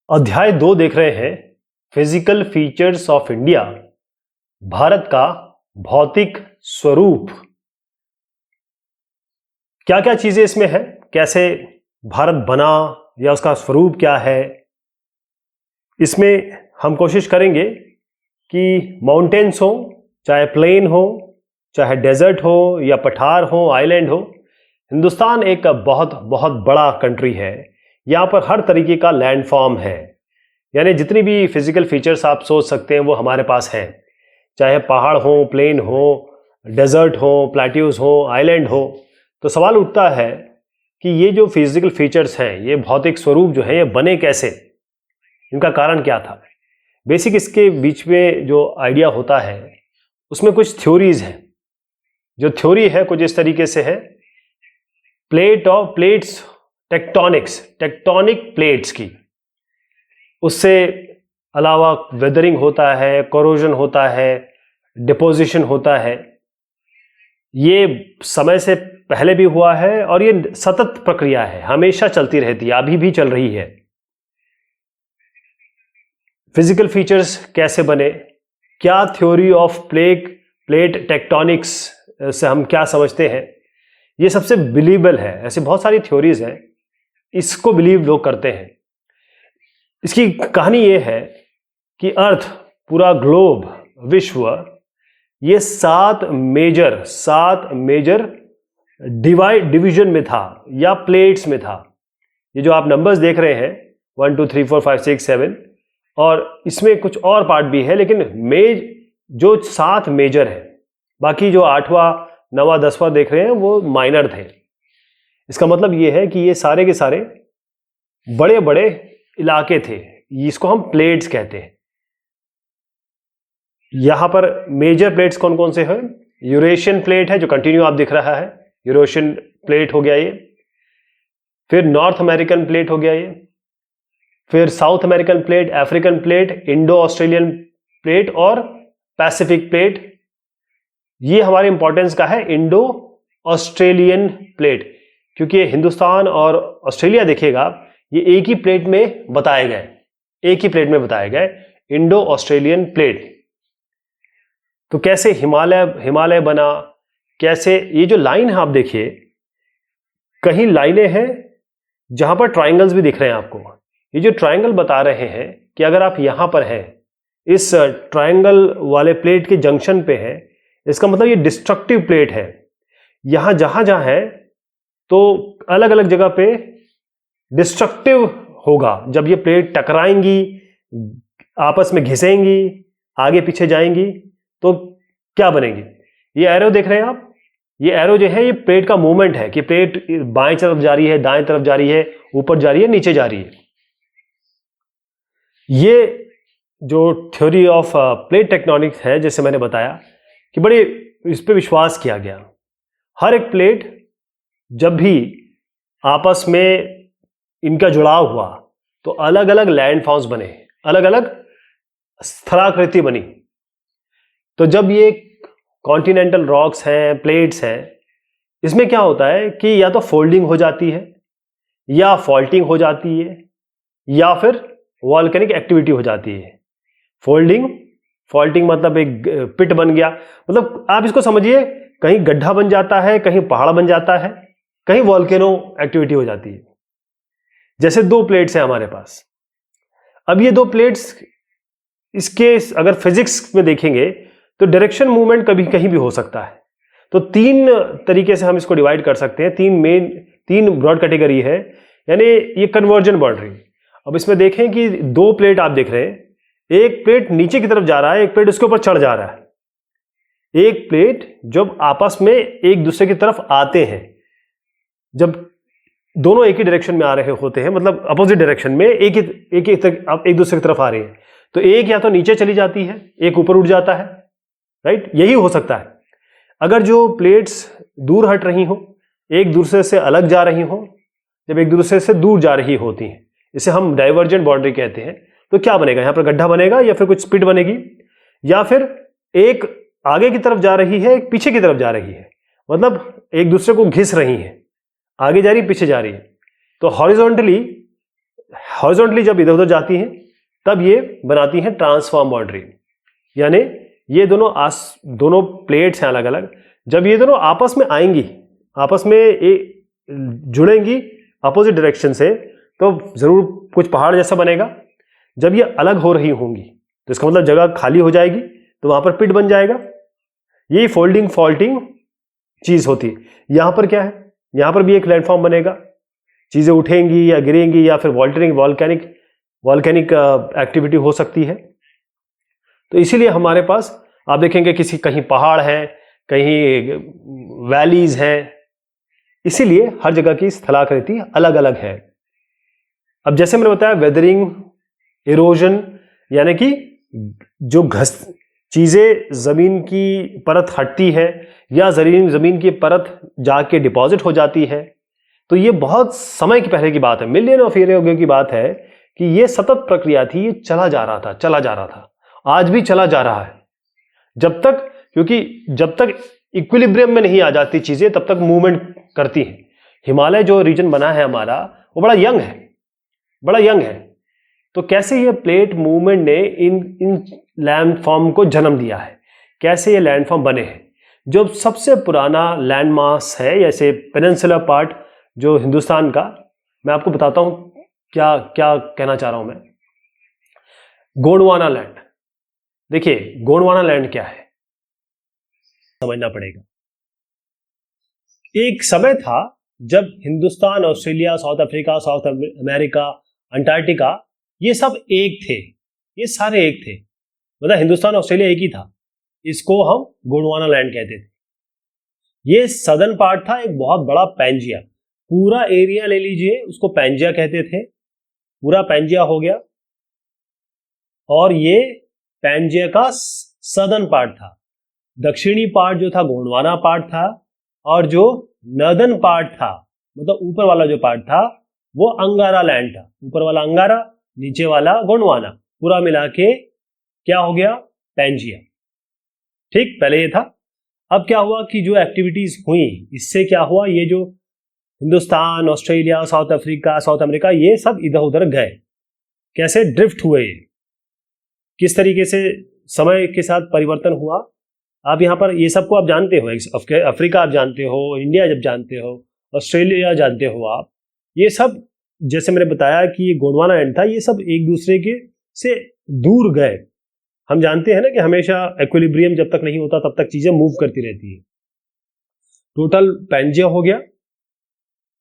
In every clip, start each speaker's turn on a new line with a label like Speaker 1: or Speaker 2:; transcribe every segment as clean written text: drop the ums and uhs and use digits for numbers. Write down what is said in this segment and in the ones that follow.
Speaker 1: अध्याय 2 देख रहे हैं physical features of India, Bharat का भौतिक स्वरूप। क्या क्या चीजें इसमें हैं, कैसे भारत बना या उसका स्वरूप क्या है। इसमें हम कोशिश करेंगे कि माउंटेन्स हो, चाहे प्लेन हो, चाहे डेजर्ट हो या पठार हो, आइलैंड हो। हिंदुस्तान एक बहुत बहुत बड़ा कंट्री है। यहाँ पर हर तरीके का लैंडफॉर्म है, यानी जितनी भी फिजिकल फीचर्स आप सोच सकते हैं वो हमारे पास हैं। चाहे पहाड़ हो, प्लेन हो, डेजर्ट हो, प्लेट्यूज हो, आइलैंड हो। तो सवाल उठता है कि ये जो फिजिकल फीचर्स हैं, ये भौतिक स्वरूप जो है, ये बने कैसे, इनका कारण क्या था। बेसिक इसके बीच में जो आइडिया होता है उसमें कुछ थ्योरीज हैं। जो थ्योरी है कुछ इस तरीके से है, प्लेट्स टेक्टोनिक प्लेट्स की। उससे अलावा वेदरिंग होता है, कोरोजन होता है, डिपोजिशन होता है। ये समय से पहले भी हुआ है और ये सतत प्रक्रिया है, हमेशा चलती रहती है, अभी भी चल रही है। फिजिकल फीचर्स कैसे बने, क्या थ्योरी ऑफ प्लेट टेक्टोनिक्स से हम क्या समझते हैं, ये सबसे बिलीवेबल है। ऐसे बहुत सारी थ्योरीज हैं, इसको बिलीव लोग करते हैं। इसकी कहानी ये है कि अर्थ, पूरा ग्लोब, विश्व, ये सात मेजर डिवीजन में था या प्लेट्स में था। ये जो आप नंबर्स देख रहे हैं 1 2 3 4 5 6 7, और इसमें कुछ और पार्ट भी है, लेकिन जो 7 मेजर है, बाकी जो 8वां 9वां 10वां देख रहे हैं वो माइनर थे। इसका मतलब ये है कि ये सारे के सारे बड़े बड़े इलाके थे, इसको हम प्लेट्स कहते हैं। यहां पर मेजर प्लेट्स कौन कौन से हैं? यूरेशियन प्लेट है जो कंटिन्यू आप दिख रहा है, यूरेशियन प्लेट हो गया ये। फिर नॉर्थ अमेरिकन प्लेट हो गया ये। फिर south American plate, African plate, Indo Australian plate और पैसिफिक प्लेट। ये हमारे इंपॉर्टेंस का है इंडो ऑस्ट्रेलियन प्लेट, क्योंकि हिंदुस्तान और ऑस्ट्रेलिया देखिएगा ये एक ही प्लेट में बताए गए, इंडो ऑस्ट्रेलियन प्लेट। तो कैसे हिमालय बना, कैसे ये जो लाइन है आप देखिए, कहीं लाइनें हैं जहां पर ट्रायंगल्स भी दिख रहे हैं आपको। ये जो ट्रायंगल बता रहे हैं कि अगर आप यहां पर हैं, इस ट्रायंगल वाले प्लेट के जंक्शन पे हैं, इसका मतलब ये डिस्ट्रक्टिव प्लेट है। यहां जहां है तो अलग अलग जगह पे डिस्ट्रक्टिव होगा। जब ये प्लेट टकराएंगी, आपस में घिसेंगी, आगे पीछे जाएंगी, तो क्या बनेगी? ये एरो देख रहे हैं आप, ये एरो जो है ये प्लेट का मूवमेंट है कि प्लेट बाएं तरफ जा रही है, दाएं तरफ जा रही है, ऊपर जा रही है, नीचे जा रही है। ये जो थ्योरी ऑफ प्लेट टेक्टोनिक्स है, जैसे मैंने बताया कि बड़े इस पे विश्वास किया गया। हर एक प्लेट जब भी आपस में इनका जुड़ाव हुआ तो अलग अलग लैंडफॉर्म्स बने, अलग अलग स्थलाकृति बनी। तो जब ये कॉन्टिनेंटल रॉक्स हैं, प्लेट्स हैं, इसमें क्या होता है कि या तो फोल्डिंग हो जाती है, या फॉल्टिंग हो जाती है, या फिर वॉल्केनिक एक्टिविटी हो जाती है। फॉल्टिंग मतलब एक पिट बन गया, मतलब आप इसको समझिए, कहीं गड्ढा बन जाता है, कहीं पहाड़ बन जाता है, कहीं वॉल्केनो एक्टिविटी हो जाती है। जैसे 2 प्लेट्स हैं हमारे पास। अब ये 2 प्लेट्स, इसके अगर फिजिक्स में देखेंगे तो डायरेक्शन मूवमेंट कभी कहीं भी हो सकता है। तो 3 तरीके से हम इसको डिवाइड कर सकते हैं। 3 ब्रॉड कैटेगरी है, यानी ये कन्वर्जन बाउंड्री। अब इसमें देखें कि 2 प्लेट आप देख रहे हैं, एक प्लेट नीचे की तरफ जा रहा है, एक प्लेट उसके ऊपर चढ़ जा रहा है। एक प्लेट जब आपस में एक दूसरे की तरफ आते हैं, जब दोनों एक ही डायरेक्शन में आ रहे होते हैं, मतलब अपोजिट डायरेक्शन में एक दूसरे की तरफ आ रहे हैं, तो एक या तो नीचे चली जाती है, एक ऊपर उठ जाता है, राइट? यही हो सकता है। अगर जो प्लेट्स दूर हट रही हो, एक दूसरे से अलग जा रही हो, जब एक दूसरे से दूर जा रही होती हैं, इसे हम डाइवर्जेंट बाउंड्री कहते हैं। तो क्या बनेगा? यहां पर गड्ढा बनेगा, या फिर कुछ स्पिट बनेगी, या फिर एक आगे की तरफ जा रही है, एक पीछे की तरफ जा रही है, मतलब एक दूसरे को घिस रही है, आगे जा रही, पीछे जा रही है। तो हॉरिजॉन्टली हॉरिजॉन्टली जब इधर उधर जाती हैं तब ये बनाती हैं ट्रांसफॉर्म बाउंड्री। यानी ये दोनों प्लेट्स हैं अलग अलग, जब ये दोनों आपस में आएंगी, आपस में जुड़ेंगी अपोजिट डायरेक्शन से, तो जरूर कुछ पहाड़ जैसा बनेगा। जब ये अलग हो रही होंगी तो इसका मतलब जगह खाली हो जाएगी, तो वहां पर पिट बन जाएगा। यही फोल्डिंग फॉल्टिंग चीज होती है। यहां पर क्या है, यहां पर भी एक लैंडफॉर्म बनेगा, चीजें उठेंगी या गिरेंगी या फिर वॉल्केनिक एक्टिविटी हो सकती है। तो इसीलिए हमारे पास आप देखेंगे कहीं पहाड़ है, कहीं वैलीज हैं, इसीलिए हर जगह की स्थलाकृति अलग अलग है। अब जैसे मैंने बताया वेदरिंग, इरोजन, यानी कि जो चीजें जमीन की परत हटती है या जमीन की परत जाके डिपॉजिट हो जाती है, तो ये बहुत समय की पहले की बात है, मिलियन ऑफ ईयर की बात है कि ये सतत प्रक्रिया थी, ये चला जा रहा था, आज भी चला जा रहा है। क्योंकि जब तक इक्विलिब्रियम में नहीं आ जाती चीजें तब तक मूवमेंट करती हैं। हिमालय जो रीजन बना है हमारा वो बड़ा यंग है। तो कैसे ये प्लेट मूवमेंट ने इन लैंडफॉर्म को जन्म दिया है, कैसे ये लैंडफॉर्म बने हैं। जो सबसे पुराना लैंड मास है, जैसे पेनिनसुलर पार्ट जो हिंदुस्तान का, मैं आपको बताता हूं क्या क्या कहना चाह रहा हूं मैं। गोंडवाना लैंड, देखिए गोंडवाना लैंड क्या है समझना पड़ेगा। एक समय था जब Hindustan, Australia, south Africa, south America, Antarctica, ये सब एक थे, ये सारे एक थे, मतलब हिंदुस्तान ऑस्ट्रेलिया एक ही था। इसको हम गोंडवाना लैंड कहते थे। ये सदर्न पार्ट था, एक बहुत बड़ा पैंजिया, पूरा एरिया ले लीजिए, उसको पैंजिया कहते थे। पूरा पैंजिया हो गया, और ये पैंजिया का सदर्न पार्ट था। दक्षिणी पार्ट जो था गोंडवाना पार्ट था, और जो नर्दर्न पार्ट था, मतलब ऊपर वाला जो पार्ट था, वो अंगारा लैंड था। ऊपर वाला अंगारा, नीचे वाला गोंडवाना, पूरा मिला के क्या हो गया, पैंजिया। ठीक, पहले ये था। अब क्या हुआ कि जो एक्टिविटीज हुई, इससे क्या हुआ, ये जो Hindustan, Australia, south Africa, south America, ये सब इधर उधर गए। कैसे ड्रिफ्ट हुए, किस तरीके से समय के साथ परिवर्तन हुआ। आप यहाँ पर ये सबको आप जानते हो, अफ्रीका आप जानते हो, इंडिया जब जानते हो, ऑस्ट्रेलिया जानते हो आप, ये सब जैसे मैंने बताया कि ये गोंडवाना लैंड था, ये सब एक दूसरे के से दूर गए। हम जानते हैं ना कि हमेशा इक्विलिब्रियम जब तक नहीं होता तब तक चीजें मूव करती रहती है। टोटल पैंजिया हो गया,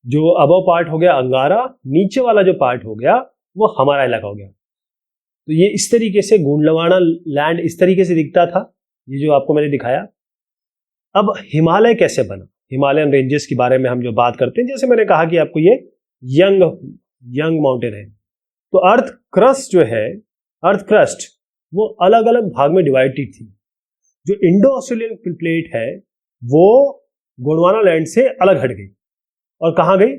Speaker 1: जो अबव पार्ट हो गया अंगारा, नीचे वाला जो पार्ट हो गया वो हमारा इलाका हो गया। तो ये इस तरीके से गोंडवाना लैंड इस तरीके से दिखता था, ये जो आपको मैंने दिखाया। अब हिमालय कैसे बना, हिमालयन रेंजेस के बारे में हम जो बात करते हैं, जैसे मैंने कहा कि आपको ये यंग माउंटेन है। तो अर्थ क्रस्ट जो है, अर्थ क्रस्ट वो अलग अलग भाग में डिवाइडेड थी। जो इंडो ऑस्ट्रेलियन प्लेट है वो गोंडवाना लैंड से अलग हट गई, और कहाँ गई,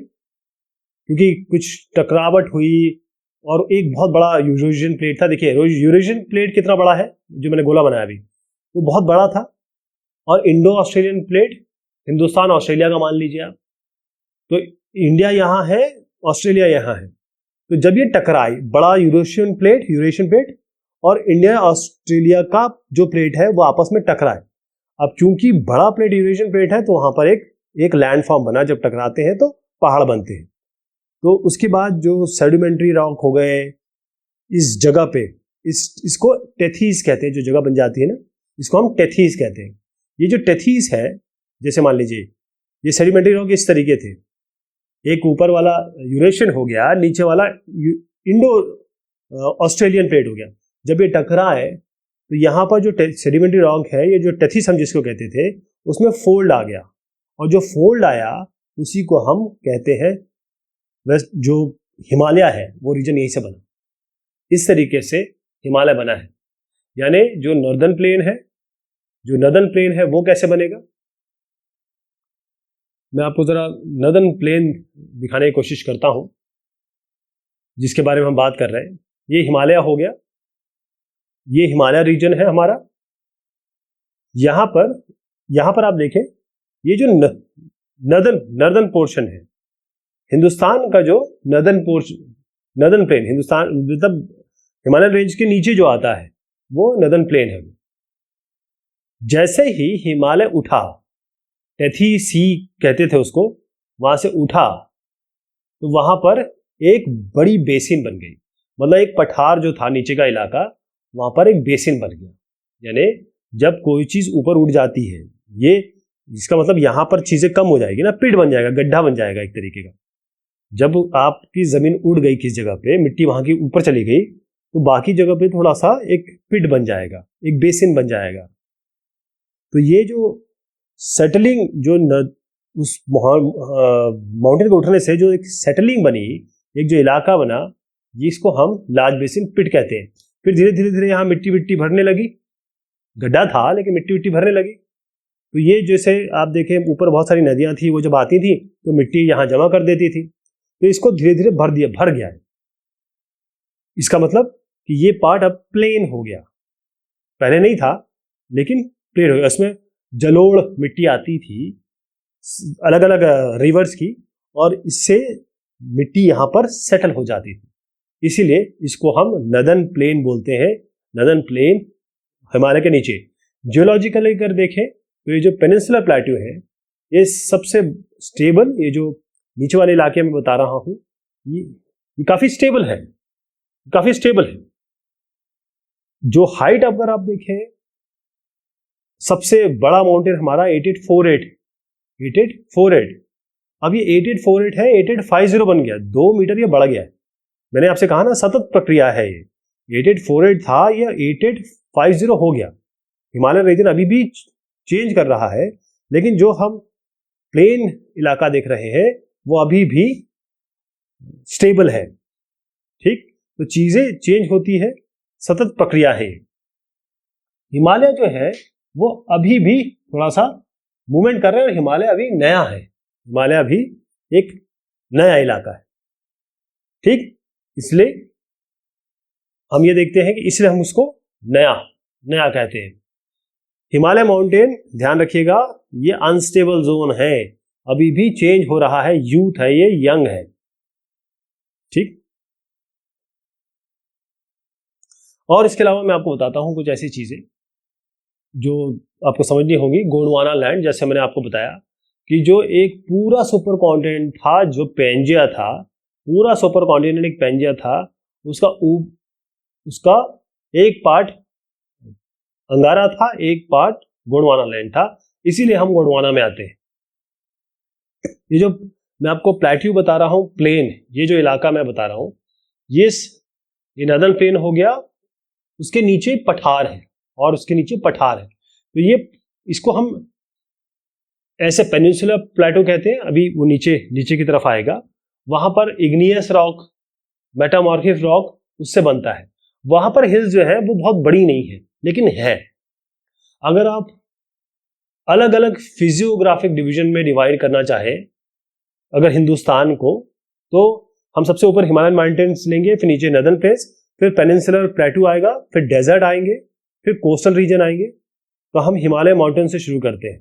Speaker 1: क्योंकि कुछ टकरावट हुई, और एक बहुत बड़ा यूरेशियन प्लेट था। देखिए यूरेशियन प्लेट कितना बड़ा है, जो मैंने गोला बनाया अभी, वो बहुत बड़ा था। और Indo Australian plate, Hindustan Australia का मान लीजिए आप, तो इंडिया यहाँ है, ऑस्ट्रेलिया यहाँ है। तो जब ये टकराई, बड़ा यूरेशियन प्लेट और इंडिया ऑस्ट्रेलिया का जो प्लेट है वो आपस में टकराए। अब चूंकि बड़ा प्लेट यूरेशियन प्लेट है, तो वहां पर एक लैंडफॉर्म बना, जब टकराते हैं तो पहाड़ बनते हैं। तो उसके बाद जो सेडिमेंट्री रॉक हो गए इस जगह पे, इसको टेथीज कहते हैं, जो जगह बन जाती है ना, इसको हम टेथीज कहते हैं। ये जो टेथीज है, जैसे मान लीजिए ये सेडिमेंट्री रॉक इस तरीके थे, एक ऊपर वाला यूरेशियन हो गया, नीचे वाला इंडो ऑस्ट्रेलियन प्लेट हो गया। जब ये टकराए तो यहाँ पर जो सेडिमेंट्री रॉक है, ये जो टेथीज हम जिसको कहते थे, उसमें फोल्ड आ गया, और जो फोल्ड आया उसी को हम कहते हैं वेस्ट, जो हिमालय है वो रीजन यहीं से बना। इस तरीके से हिमालय बना है। यानी जो नॉर्दर्न प्लेन है वो कैसे बनेगा, मैं आपको जरा नॉर्दर्न प्लेन दिखाने की कोशिश करता हूं, जिसके बारे में हम बात कर रहे हैं। ये हिमालय हो गया, ये हिमालय रीजन है हमारा। यहां पर आप देखें, ये जो नॉर्दर्न पोर्शन है, हिंदुस्तान का जो नॉर्दर्न नदर्न प्लेन, हिंदुस्तान मतलब हिमालयन रेंज के नीचे जो आता है वो नदर्न प्लेन है। जैसे ही हिमालय उठा, टेथी सी कहते थे उसको, वहां से उठा तो वहां पर एक बड़ी बेसिन बन गई, मतलब एक पठार जो था नीचे का इलाका, वहां पर एक बेसिन बन गया। यानी जब कोई चीज ऊपर उठ जाती है, ये इसका मतलब यहां पर चीजें कम हो जाएगी ना, पिट बन जाएगा, गड्ढा बन जाएगा एक तरीके का। जब आपकी जमीन उड़ गई किस जगह पे, मिट्टी वहां की ऊपर चली गई, तो बाकी जगह पे थोड़ा सा एक पिट बन जाएगा, एक बेसिन बन जाएगा। तो ये जो सेटलिंग जो उस माउंटेन के उठने से जो एक सेटलिंग बनी, एक जो इलाका बना, जिसको हम लार्ज बेसिन पिट कहते हैं। फिर धीरे धीरे धीरे यहाँ मिट्टी विट्टी भरने लगी, गड्ढा था लेकिन मिट्टी विट्टी भरने लगी। तो ये जैसे आप देखें ऊपर बहुत सारी नदियां थी, वो जब आती थी तो मिट्टी यहाँ जमा कर देती थी, तो इसको धीरे धीरे भर गया है। इसका मतलब कि ये पार्ट अब प्लेन हो गया, पहले नहीं था लेकिन प्लेन हो गया। इसमें जलोढ़ मिट्टी आती थी अलग अलग रिवर्स की, और इससे मिट्टी यहां पर सेटल हो जाती थी, इसीलिए इसको हम नदर्न प्लेन बोलते हैं। नदर्न प्लेन हिमालय के नीचे। जियोलॉजिकली अगर देखें तो ये जो पेनिनसुलर प्लेट्यू है, ये सबसे स्टेबल, ये जो नीचे वाले इलाके में बता रहा हूं, ये काफी स्टेबल है, काफी स्टेबल है। जो हाइट अगर आप देखें, सबसे बड़ा माउंटेन हमारा 8848, अब ये 8848 है, 8850 बन गया, 2 मीटर ये बढ़ गया है। मैंने आपसे कहा ना सतत प्रक्रिया है ये, 8848 था, ये 8850 हो गया। हिमालय रीजन अभी भी चेंज कर रहा है, लेकिन जो हम प्लेन इलाका देख रहे हैं वो अभी भी स्टेबल है। ठीक, तो चीजें चेंज होती है, सतत प्रक्रिया है। हिमालय जो है वो अभी भी थोड़ा सा मूवमेंट कर रहे हैं, और हिमालय अभी नया है, हिमालय अभी एक नया इलाका है। ठीक, इसलिए हम ये देखते हैं कि इसलिए हम उसको नया नया कहते हैं। हिमालय माउंटेन ध्यान रखिएगा, ये अनस्टेबल जोन है, अभी भी चेंज हो रहा है, यूथ है, ये यंग है। ठीक, और इसके अलावा मैं आपको बताता हूं कुछ ऐसी चीजें जो आपको समझनी होगी। गोंडवाना लैंड, जैसे मैंने आपको बताया कि जो एक पूरा सुपर कॉन्टिनेंट था, जो पेंजिया था, पूरा सुपर कॉन्टिनेंट एक पेंजिया था, उसका एक पार्ट अंगारा था, एक पार्ट गोंडवाना लैंड था, इसीलिए हम गोंडवाना में आते हैं। ये जो मैं आपको प्लेट्यू बता रहा हूं, प्लेन, ये जो इलाका मैं बता रहा हूं, ये नदर्न प्लेन हो गया, उसके नीचे पठार है, और उसके नीचे पठार है, तो ये इसको हम ऐसे पेनिनसुलर प्लेटो कहते हैं। अभी वो नीचे की तरफ आएगा, वहां पर इग्नियस रॉक, मेटामॉर्फिक रॉक उससे बनता है। वहां पर हिल्स जो है वो बहुत बड़ी नहीं है, लेकिन है। अगर आप अलग अलग फिजियोग्राफिक डिवीजन में डिवाइड करना चाहे अगर हिंदुस्तान को, तो हम सबसे ऊपर हिमालयन माउंटेन्स लेंगे, फिर नीचे नदर्न प्लेन्स, फिर पेनिनसुलर प्लेटू आएगा, फिर डेजर्ट आएंगे, फिर कोस्टल रीजन आएंगे। तो हम हिमालय माउंटेन से शुरू करते हैं।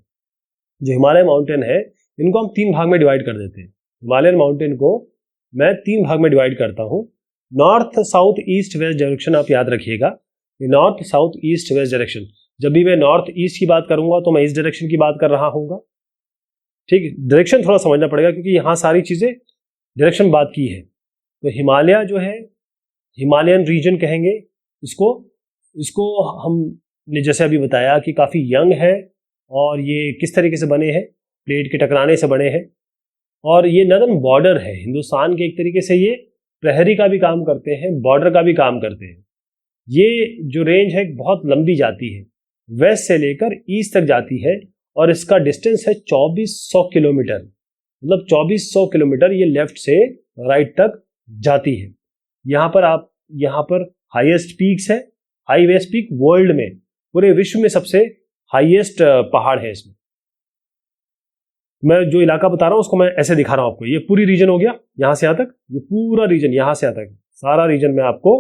Speaker 1: जो हिमालय माउंटेन है, इनको हम 3 भाग में डिवाइड कर देते हैं। हिमालयन माउंटेन को मैं 3 भाग में डिवाइड करता हूं। North south east west direction आप याद रखिएगा, north south east west direction. जब भी मैं नॉर्थ ईस्ट की बात करूंगा तो मैं इस डायरेक्शन की बात कर रहा हूँ। ठीक, डायरेक्शन थोड़ा समझना पड़ेगा, क्योंकि यहां सारी चीजें डायरेक्शन बात की है। तो हिमालय जो है, हिमालयन रीजन कहेंगे इसको हमने जैसे अभी बताया कि काफी यंग है, और ये किस तरीके से बने हैं, प्लेट के टकराने से बने हैं, और ये नदर्न बॉर्डर है हिंदुस्तान के। एक तरीके से ये प्रहरी का भी काम करते हैं, बॉर्डर का भी काम करते हैं। ये जो रेंज है बहुत लंबी जाती है, वेस्ट से लेकर ईस्ट तक जाती है, और इसका डिस्टेंस है 2400 किलोमीटर, मतलब 2400 किलोमीटर ये लेफ्ट से राइट तक जाती है। यहाँ पर हाईएस्ट पीक्स है, हाईएस्ट पीक वर्ल्ड में, पूरे विश्व में सबसे हाईएस्ट पहाड़ है इसमें। मैं जो इलाका बता रहा हूं उसको मैं ऐसे दिखा रहा हूं आपको। ये पूरी रीजन हो गया, यहां से यहां तक, ये पूरा रीजन यहां से यहां तक, सारा रीजन मैं आपको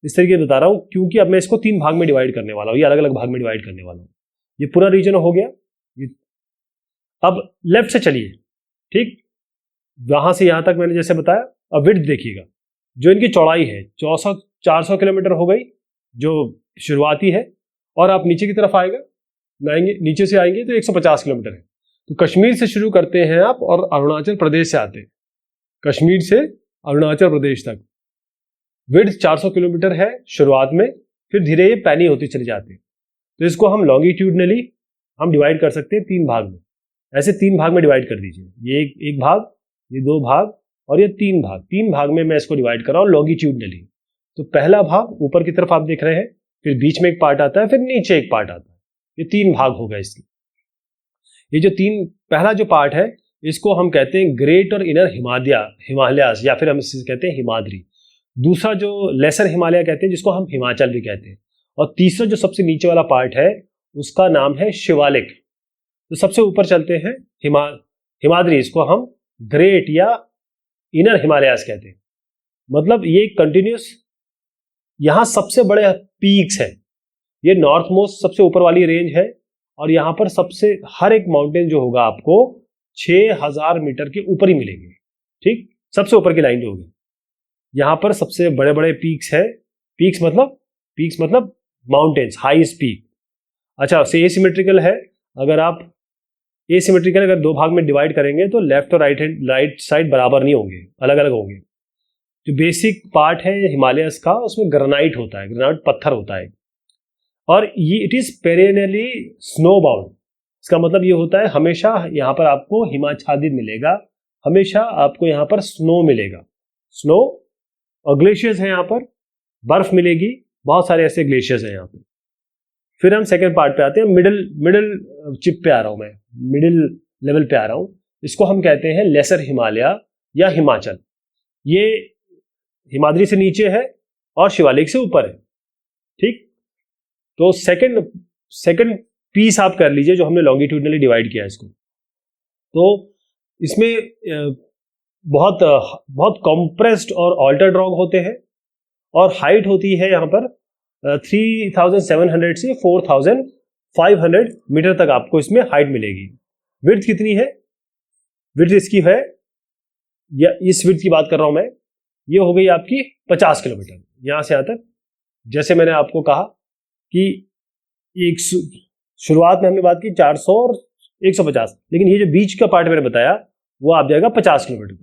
Speaker 1: इस तरीके से बता रहा हूं, क्योंकि अब मैं इसको 3 भाग में डिवाइड करने वाला हूं, ये अलग अलग भाग में डिवाइड करने वाला हूं। ये पूरा रीजन हो गया। अब लेफ्ट से चलिए, ठीक, यहां से यहां तक मैंने जैसे बताया। अब विड्थ देखिएगा, जो इनकी चौड़ाई है 400 किलोमीटर हो गई जो शुरुआती है, और आप नीचे की तरफ आएंगे नीचे से आएंगे तो 150 किलोमीटर है। तो कश्मीर से शुरू करते हैं आप और अरुणाचल प्रदेश से आते हैं, कश्मीर से अरुणाचल प्रदेश तक विड्थ 400 किलोमीटर है शुरुआत में, फिर धीरे ये पैनी होती चली जाती है। तो इसको हम लॉन्गिट्यूडनली हम डिवाइड कर सकते हैं 3 भाग में, ऐसे 3 भाग में डिवाइड कर दीजिए, ये एक भाग, ये 2 भाग और ये 3 भाग, 3 भाग में मैं इसको डिवाइड कर रहा हूँ लॉन्गिट्यूडनली। तो पहला भाग ऊपर की तरफ आप देख रहे हैं, फिर बीच में एक पार्ट आता है, फिर नीचे एक पार्ट आता है, ये 3 भाग हो गए इसके। ये जो पहला जो पार्ट है इसको हम कहते हैं ग्रेट और इनर हिमालयास, या फिर हम इसे कहते हैं हिमाद्री। दूसरा जो लेसर हिमालय कहते हैं जिसको हम हिमाचल भी कहते हैं, और तीसरा जो सबसे नीचे वाला पार्ट है उसका नाम है शिवालिक। तो सबसे ऊपर चलते हैं हिमाद्री, इसको हम ग्रेट या इनर हिमालयास कहते हैं। मतलब ये कंटिन्यूस, यहां सबसे बड़े पीक्स है, ये नॉर्थ मोस्ट सबसे ऊपर वाली रेंज है, और यहां पर सबसे हर एक माउंटेन जो होगा आपको 6000 मीटर के ऊपर ही मिलेंगे। ठीक, सबसे ऊपर की लाइन जो होगी यहां पर सबसे बड़े बड़े पीक्स है। पीक्स मतलब माउंटेन्स, हाईएस्ट पीक। अच्छा, से एसिमेट्रिकल है, अगर आप एसिमेट्रिकल अगर 2 भाग में डिवाइड करेंगे तो लेफ्ट और राइट साइड बराबर नहीं होंगे, अलग अलग होंगे। जो बेसिक पार्ट है हिमालयस का उसमें ग्रेनाइट होता है, ग्रेनाइट पत्थर होता है, और ये इट इज पेरेनियली स्नो बाउंड। इसका मतलब ये होता है हमेशा यहाँ पर आपको हिमाच्छादित मिलेगा, हमेशा आपको यहाँ पर स्नो मिलेगा, स्नो और ग्लेशियर्स हैं, यहाँ पर बर्फ मिलेगी, बहुत सारे ऐसे ग्लेशियर्स हैं यहाँ पे। फिर हम सेकेंड पार्ट पे आते हैं, मिडिल चिप पे आ रहा हूँ मैं, मिडिल लेवल पे आ रहा हूँ। इसको हम कहते हैं लेसर हिमालय या हिमाचल। ये हिमाद्री से नीचे है और शिवालिक से ऊपर है। ठीक, तो सेकंड पीस आप कर लीजिए जो हमने लॉन्गिट्यूडनली डिवाइड किया इसको। तो इसमें बहुत कॉम्प्रेस्ड और ऑल्टर्ड रॉक होते हैं, और हाइट होती है यहाँ पर 3700 से 4500 मीटर तक आपको इसमें हाइट मिलेगी। विड्थ कितनी है? विड्थ इसकी है, या इस विड्थ की बात कर रहा हूं मैं, ये हो गई आपकी 50 किलोमीटर यहां से यहां तक। जैसे मैंने आपको कहा कि एक शुरुआत में हमने बात की 400 और 150, लेकिन ये जो बीच का पार्ट मैंने बताया वो आप जाएगा 50 किलोमीटर।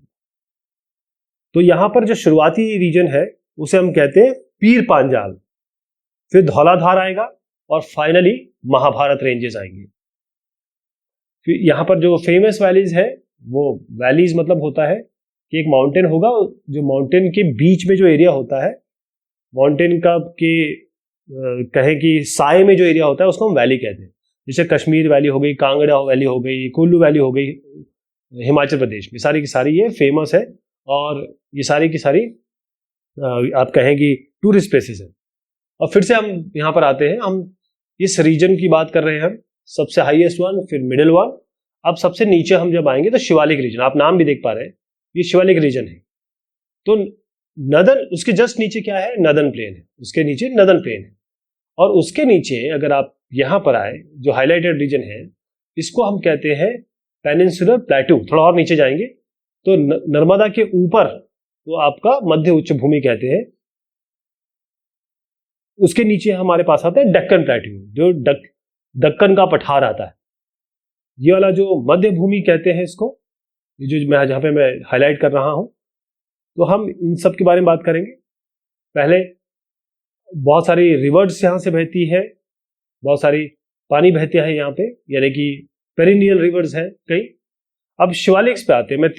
Speaker 1: तो यहां पर जो शुरुआती रीजन है उसे हम कहते हैं पीर पांजाल, फिर धौलाधार आएगा, और फाइनली महाभारत रेंजेस आएंगे। फिर यहाँ पर जो फेमस वैलीज है, वो वैलीज मतलब होता है कि एक माउंटेन होगा, जो माउंटेन के बीच में जो एरिया होता है, माउंटेन का के कहें कि साए में जो एरिया होता है उसको हम वैली कहते हैं। जैसे कश्मीर वैली हो गई, कांगड़ा वैली हो गई, कुल्लू वैली हो गई हिमाचल प्रदेश में, सारी की सारी ये फेमस है, और ये सारी की सारी आप कहें कि टूरिस्ट प्लेसेस है। और फिर से हम यहाँ पर आते हैं, हम इस रीजन की बात कर रहे हैं, हम सबसे हाईएस्ट वन, फिर मिडिल वन, अब सबसे नीचे हम जब आएंगे तो शिवालिक रीजन, आप नाम भी देख पा रहे हैं, ये शिवालिक रीजन है। तो नदन, उसके जस्ट नीचे क्या है? नदन प्लेन है, उसके नीचे नदन प्लेन है, और उसके नीचे अगर आप यहाँ पर आए, जो हाईलाइटेड रीजन है इसको हम कहते हैं पेनिनसुलर प्लेटू। थोड़ा और नीचे जाएंगे तो नर्मदा के ऊपर तो आपका मध्य उच्च भूमि कहते हैं, उसके नीचे हमारे पास आता है दक्कन प्लेटू, जो दक्कन का पठार आता है, ये वाला जो मध्य भूमि कहते हैं इसको, ये जो मैं जहां पे मैं हाईलाइट कर रहा हूं। तो हम इन सब के बारे में बात करेंगे। पहले बहुत सारी रिवर्स यहां से बहती है, बहुत सारी पानी बहते हैं यहाँ पे, यानी कि पेरिनियल रिवर्स है कई। अब शिवालिक्स पे आते हैं, मैं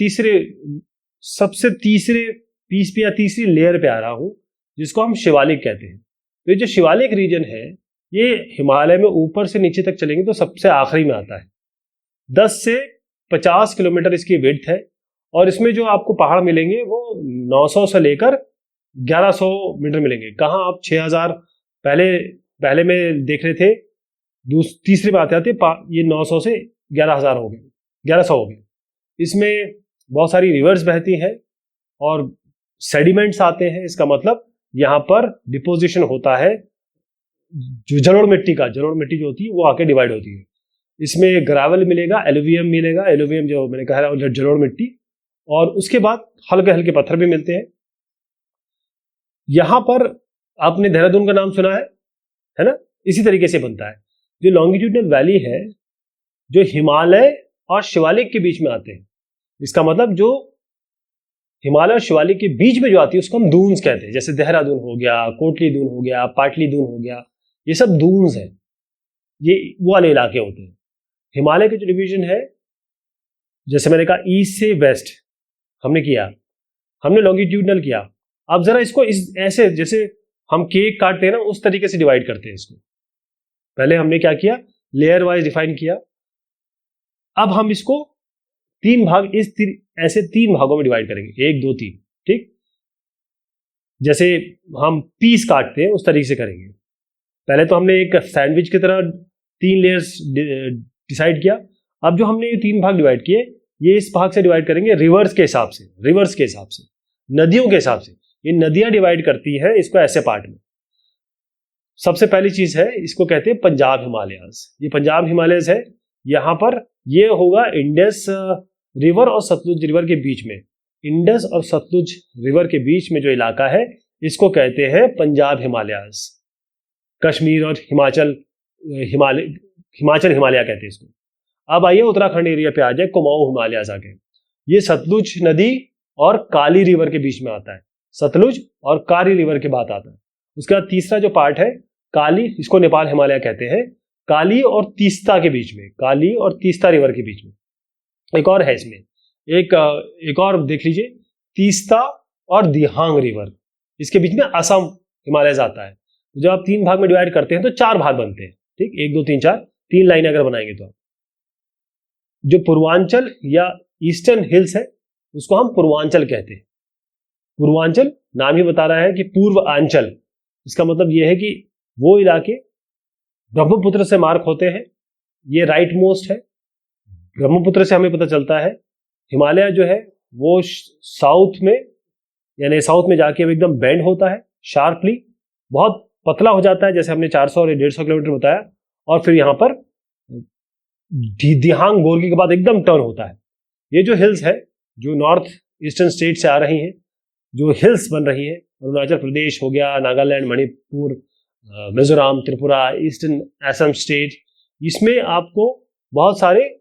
Speaker 1: सबसे तीसरे पीस पे या तीसरी लेयर पे आ रहा हूं, जिसको हम शिवालिक कहते हैं। तो ये जो शिवालिक रीजन है ये हिमालय में ऊपर से नीचे तक चलेंगे तो सबसे आखिरी में आता है। 10 से 50 किलोमीटर इसकी विड्थ है, और इसमें जो आपको पहाड़ मिलेंगे वो 900 से लेकर 1100 मीटर मिलेंगे। कहाँ आप 6000 पहले में देख रहे थे, तीसरे में आते आते ये 900 से 11,000 हो गए, 1100 हो गए। इसमें बहुत सारी रिवर्स बहती हैं और सेडिमेंट्स आते हैं, इसका मतलब यहाँ पर डिपोजिशन होता है, जो जलोढ़ मिट्टी जो होती है वो आके डिवाइड होती है। इसमें ग्रेवल मिलेगा, एलुवियम मिलेगा, एलुवियम जो मैंने कहा जलोढ़ मिट्टी, और उसके बाद हल्के हल्के पत्थर भी मिलते हैं। यहां पर आपने देहरादून का नाम सुना है ना, इसी तरीके से बनता है। जो लॉन्गिट्यूडनल वैली है जो हिमालय और शिवालिक के बीच में आते हैं, इसका मतलब जो हिमालय और शिवालिक के बीच में जो आती है उसको हम दून्स कहते हैं। जैसे देहरादून हो गया, कोटली दून हो गया, पाटली दून हो गया, ये सब दून्स है, ये वो वाले इलाके होते हैं। हिमालय के जो डिवीजन है, जैसे मैंने कहा ईस्ट से वेस्ट हमने किया, हमने लॉन्गिट्यूडनल किया। अब जरा इसको ऐसे जैसे हम केक काटते हैं ना, उस तरीके से डिवाइड करते हैं इसको। पहले हमने क्या किया, लेयर वाइज डिफाइन किया। अब हम इसको तीन भाग ऐसे तीन भागों में डिवाइड करेंगे, 1 2 3, ठीक। जैसे हम पीस काटते हैं उस तरीके से करेंगे। पहले तो हमने एक सैंडविच की तरह 3 लेयर्स डिसाइड किया। अब जो हमने ये 3 भाग डिवाइड किए, ये इस भाग से डिवाइड करेंगे रिवर्स के हिसाब से, नदियों के हिसाब से। ये नदियां डिवाइड करती है इसको ऐसे पार्ट में। सबसे पहली चीज है, इसको कहते हैं पंजाब हिमालयस। ये पंजाब हिमालयस है। यहां पर ये होगा इंडस रिवर और सतलुज रिवर के बीच में। इंडस और सतलुज रिवर के बीच में जो इलाका है इसको कहते हैं पंजाब हिमालयस। कश्मीर और हिमाचल हिमालय कहते हैं इसको। अब आइए उत्तराखंड एरिया पे आ जाए, कुमाऊं हिमालयस आ गए। ये सतलुज नदी और काली रिवर के बीच में आता है, सतलुज और काली रिवर के बाद आता है। उसके बाद तीसरा जो पार्ट है काली, इसको नेपाल हिमालय कहते हैं। काली और तीस्ता के बीच में, काली और तीस्ता रिवर के बीच में एक और है इसमें, एक और देख लीजिए, तीस्ता और दिहांग रिवर, इसके बीच में असम हिमालय आता है। जब आप 3 भाग में डिवाइड करते हैं तो 4 भाग बनते हैं, ठीक। 1 2 3 4, 3 लाइन अगर बनाएंगे तो जो पूर्वांचल या ईस्टर्न हिल्स है उसको हम पूर्वांचल कहते हैं। पूर्वांचल नाम ही बता रहा है कि पूर्व आंचल, इसका मतलब यह है कि वो इलाके ब्रह्मपुत्र से मार्क होते हैं। ये राइट मोस्ट है, ब्रह्मपुत्र से हमें पता चलता है। हिमालय जो है वो साउथ में, यानी साउथ में जाके एकदम बेंड होता है शार्पली, बहुत पतला हो जाता है, जैसे हमने 400 और 150 किलोमीटर बताया, और फिर यहाँ पर दिहांग गोर्गी के बाद एकदम टर्न होता है। ये जो हिल्स है जो नॉर्थ ईस्टर्न स्टेट से आ रही हैं, जो हिल्स बन रही है, अरुणाचल प्रदेश हो गया, नागालैंड, मणिपुर, मिजोरम, त्रिपुरा, ईस्टर्न असम स्टेट, इसमें आपको बहुत सारे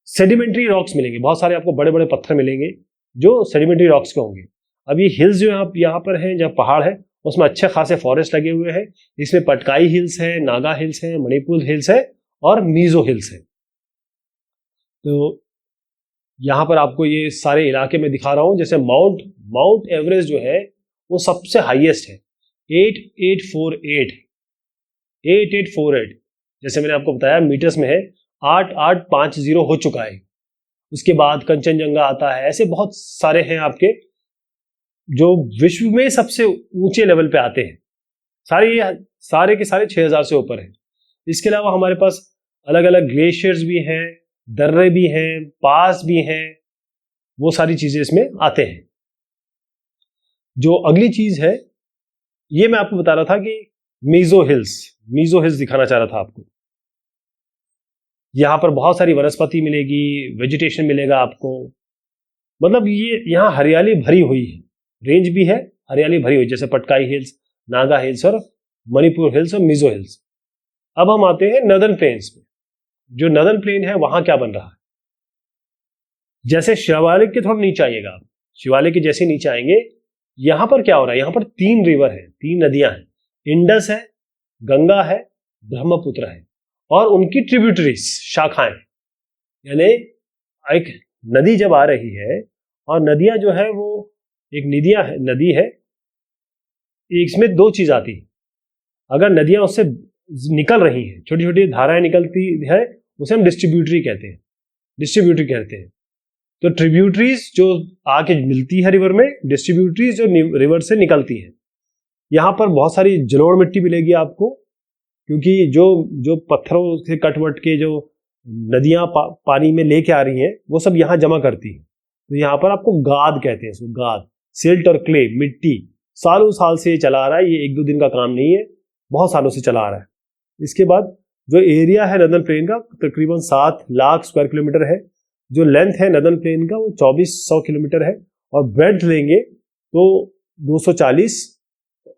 Speaker 1: सेडिमेंट्री रॉक्स मिलेंगे, बहुत सारे आपको बड़े बड़े पत्थर मिलेंगे जो सेडिमेंट्री रॉक्स के होंगे। अब ये हिल्स जो यहाँ पर हैं, जहाँ पहाड़ है उसमें अच्छे खासे फॉरेस्ट लगे हुए हैं। इसमें पटकाई हिल्स है, नागा हिल्स है, मणिपुर हिल्स है और मीजो हिल्स है। तो यहाँ पर आपको ये सारे इलाके में दिखा रहा हूँ। जैसे माउंट एवरेस्ट जो है वो सबसे हाईएस्ट है, 8848, जैसे मैंने आपको बताया मीटर्स में है, 8850 हो चुका है। उसके बाद कंचनजंगा आता है। ऐसे बहुत सारे हैं आपके जो विश्व में सबसे ऊंचे लेवल पे आते हैं। सारे के सारे 6000 से ऊपर है। इसके अलावा हमारे पास अलग अलग ग्लेशियर्स भी हैं, दर्रे भी हैं, पास भी हैं, वो सारी चीजें इसमें आते हैं। जो अगली चीज है, ये मैं आपको बता रहा था कि मीजो हिल्स दिखाना चाह रहा था आपको। यहां पर बहुत सारी वनस्पति मिलेगी, वेजिटेशन मिलेगा आपको, मतलब ये यहां हरियाली भरी हुई है, रेंज भी है, हरियाली भरी हुई, जैसे पटकाई हिल्स, नागा हिल्स और मणिपुर हिल्स और मिजो हिल्स। अब हम आते हैं नर्दर्न प्लेन्स पे। जो नर्दर्न प्लेन है वहां क्या बन रहा है, जैसे शिवालिक के थोड़ा नीचे आइएगा आप, शिवालिक के जैसे नीचे आएंगे, यहां पर क्या हो रहा है, यहां पर 3 रिवर है, 3 नदियां हैं, इंडस है, गंगा है, ब्रह्मपुत्र है, और उनकी ट्रिब्यूटरीज, शाखाएं। यानी एक नदी जब आ रही है, और नदियां जो है वो एक नदी है, इसमें 2 चीज आती है। अगर नदियां उससे निकल रही हैं, छोटी छोटी धाराएं निकलती है, उसे हम डिस्ट्रीब्यूटरी कहते हैं। तो ट्रिब्यूटरीज जो आके मिलती है रिवर में, डिस्ट्रीब्यूटरीज जो रिवर से निकलती है। यहां पर बहुत सारी जलोढ़ मिट्टी मिलेगी आपको, क्योंकि जो पत्थरों से कट-वट के जो नदियां पानी में लेके आ रही हैं, वो सब यहां जमा करती हैं। तो यहां पर आपको गाद कहते हैं, इसको गाद, सिल्ट और क्ले, मिट्टी, सालों साल से चला आ रहा है, ये 1-2 दिन का काम नहीं है, बहुत सालों से चला आ रहा है। इसके बाद जो एरिया है नर्दर्न प्लेन का, तकरीबन 7 लाख स्क्वायर किलोमीटर है। जो लेंथ है नर्दर्न प्लेन का वो 2400 किलोमीटर है, और ब्रेड्थ लेंगे तो 240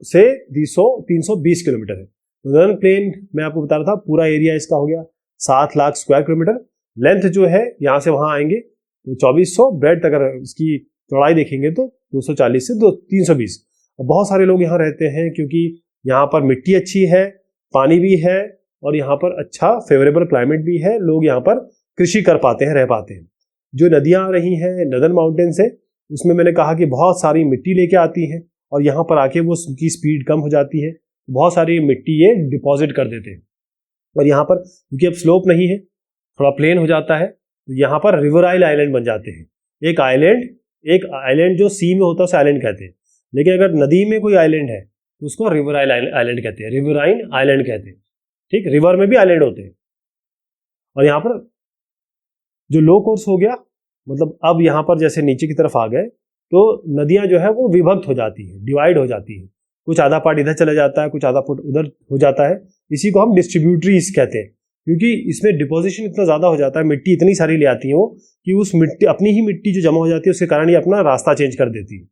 Speaker 1: से 320 किलोमीटर है। नदर्न प्लेन मैं आपको बता रहा था, पूरा एरिया इसका हो गया 7 लाख स्क्वायर किलोमीटर। लेंथ जो है यहाँ से वहाँ आएंगे तो 2400, ब्रेड्थ अगर इसकी चौड़ाई देखेंगे तो 240 से 320। बहुत सारे लोग यहाँ रहते हैं क्योंकि यहाँ पर मिट्टी अच्छी है, पानी भी है और यहाँ पर अच्छा फेवरेबल क्लाइमेट भी है, लोग यहाँ पर कृषि कर पाते हैं, रह पाते हैं। जो नदियाँ आ रही हैं नदर्न माउंटेन से, उसमें मैंने कहा कि बहुत सारी मिट्टी लेके आती हैं और यहाँ पर आके वो उनकी स्पीड कम हो जाती है, बहुत सारी मिट्टी ये डिपॉजिट कर देते हैं। और यहाँ पर क्योंकि अब स्लोप नहीं है, थोड़ा प्लेन हो जाता है, तो यहाँ पर रिवराइल आइलैंड बन जाते हैं। एक आइलैंड जो सी में होता है उसे आइलैंड कहते हैं, लेकिन अगर नदी में कोई आइलैंड है तो उसको रिवराइल आइलैंड कहते हैं, रिवराइन आइलैंड कहते हैं। ठीक, रिवर में भी आइलैंड होते हैं। और यहाँ पर जो लो कोर्स हो गया, मतलब अब यहाँ पर जैसे नीचे की तरफ आ गए तो नदियाँ जो है वो विभक्त हो जाती है, डिवाइड हो जाती है, कुछ आधा पार्ट इधर चला जाता है, कुछ आधा फुट उधर हो जाता है। इसी को हम डिस्ट्रीब्यूटरीज कहते हैं, क्योंकि इसमें डिपोजिशन इतना ज़्यादा हो जाता है, मिट्टी इतनी सारी ले आती है वो कि उस मिट्टी, अपनी ही मिट्टी जो जमा हो जाती है उसके कारण ये अपना रास्ता चेंज कर देती है।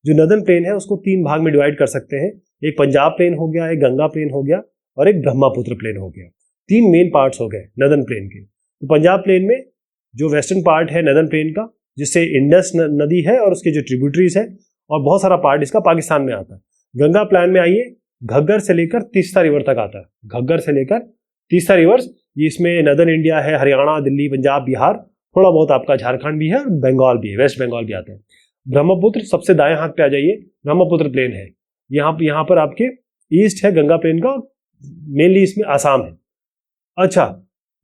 Speaker 1: जो नदर्न प्लेन है उसको 3 भाग में डिवाइड कर सकते हैं, एक पंजाब प्लेन हो गया, एक गंगा प्लेन हो गया और एक ब्रह्मपुत्र प्लेन हो गया। 3 मेन पार्ट्स हो गए नदर्न प्लेन के। तो पंजाब प्लेन में जो वेस्टर्न पार्ट है नदर्न प्लेन का, जिससे इंडस नदी है और उसके जो ट्रिब्यूटरीज है, और बहुत सारा पार्ट इसका पाकिस्तान में आता है। गंगा प्लान में आइए, घग्गर से लेकर तीस्ता रिवर तक आता है, घग्गर से लेकर तीस्ता रिवर्स, ये इसमें नदर्न इंडिया है, हरियाणा, दिल्ली, पंजाब, बिहार, थोड़ा बहुत आपका झारखंड भी है, बंगाल भी है, वेस्ट बंगाल भी आता है। ब्रह्मपुत्र सबसे दाएं हाथ पे आ जाइए, ब्रह्मपुत्र प्लेन है, यहाँ पर आपके ईस्ट है गंगा प्लेन का, मेनली इसमें आसाम है। अच्छा,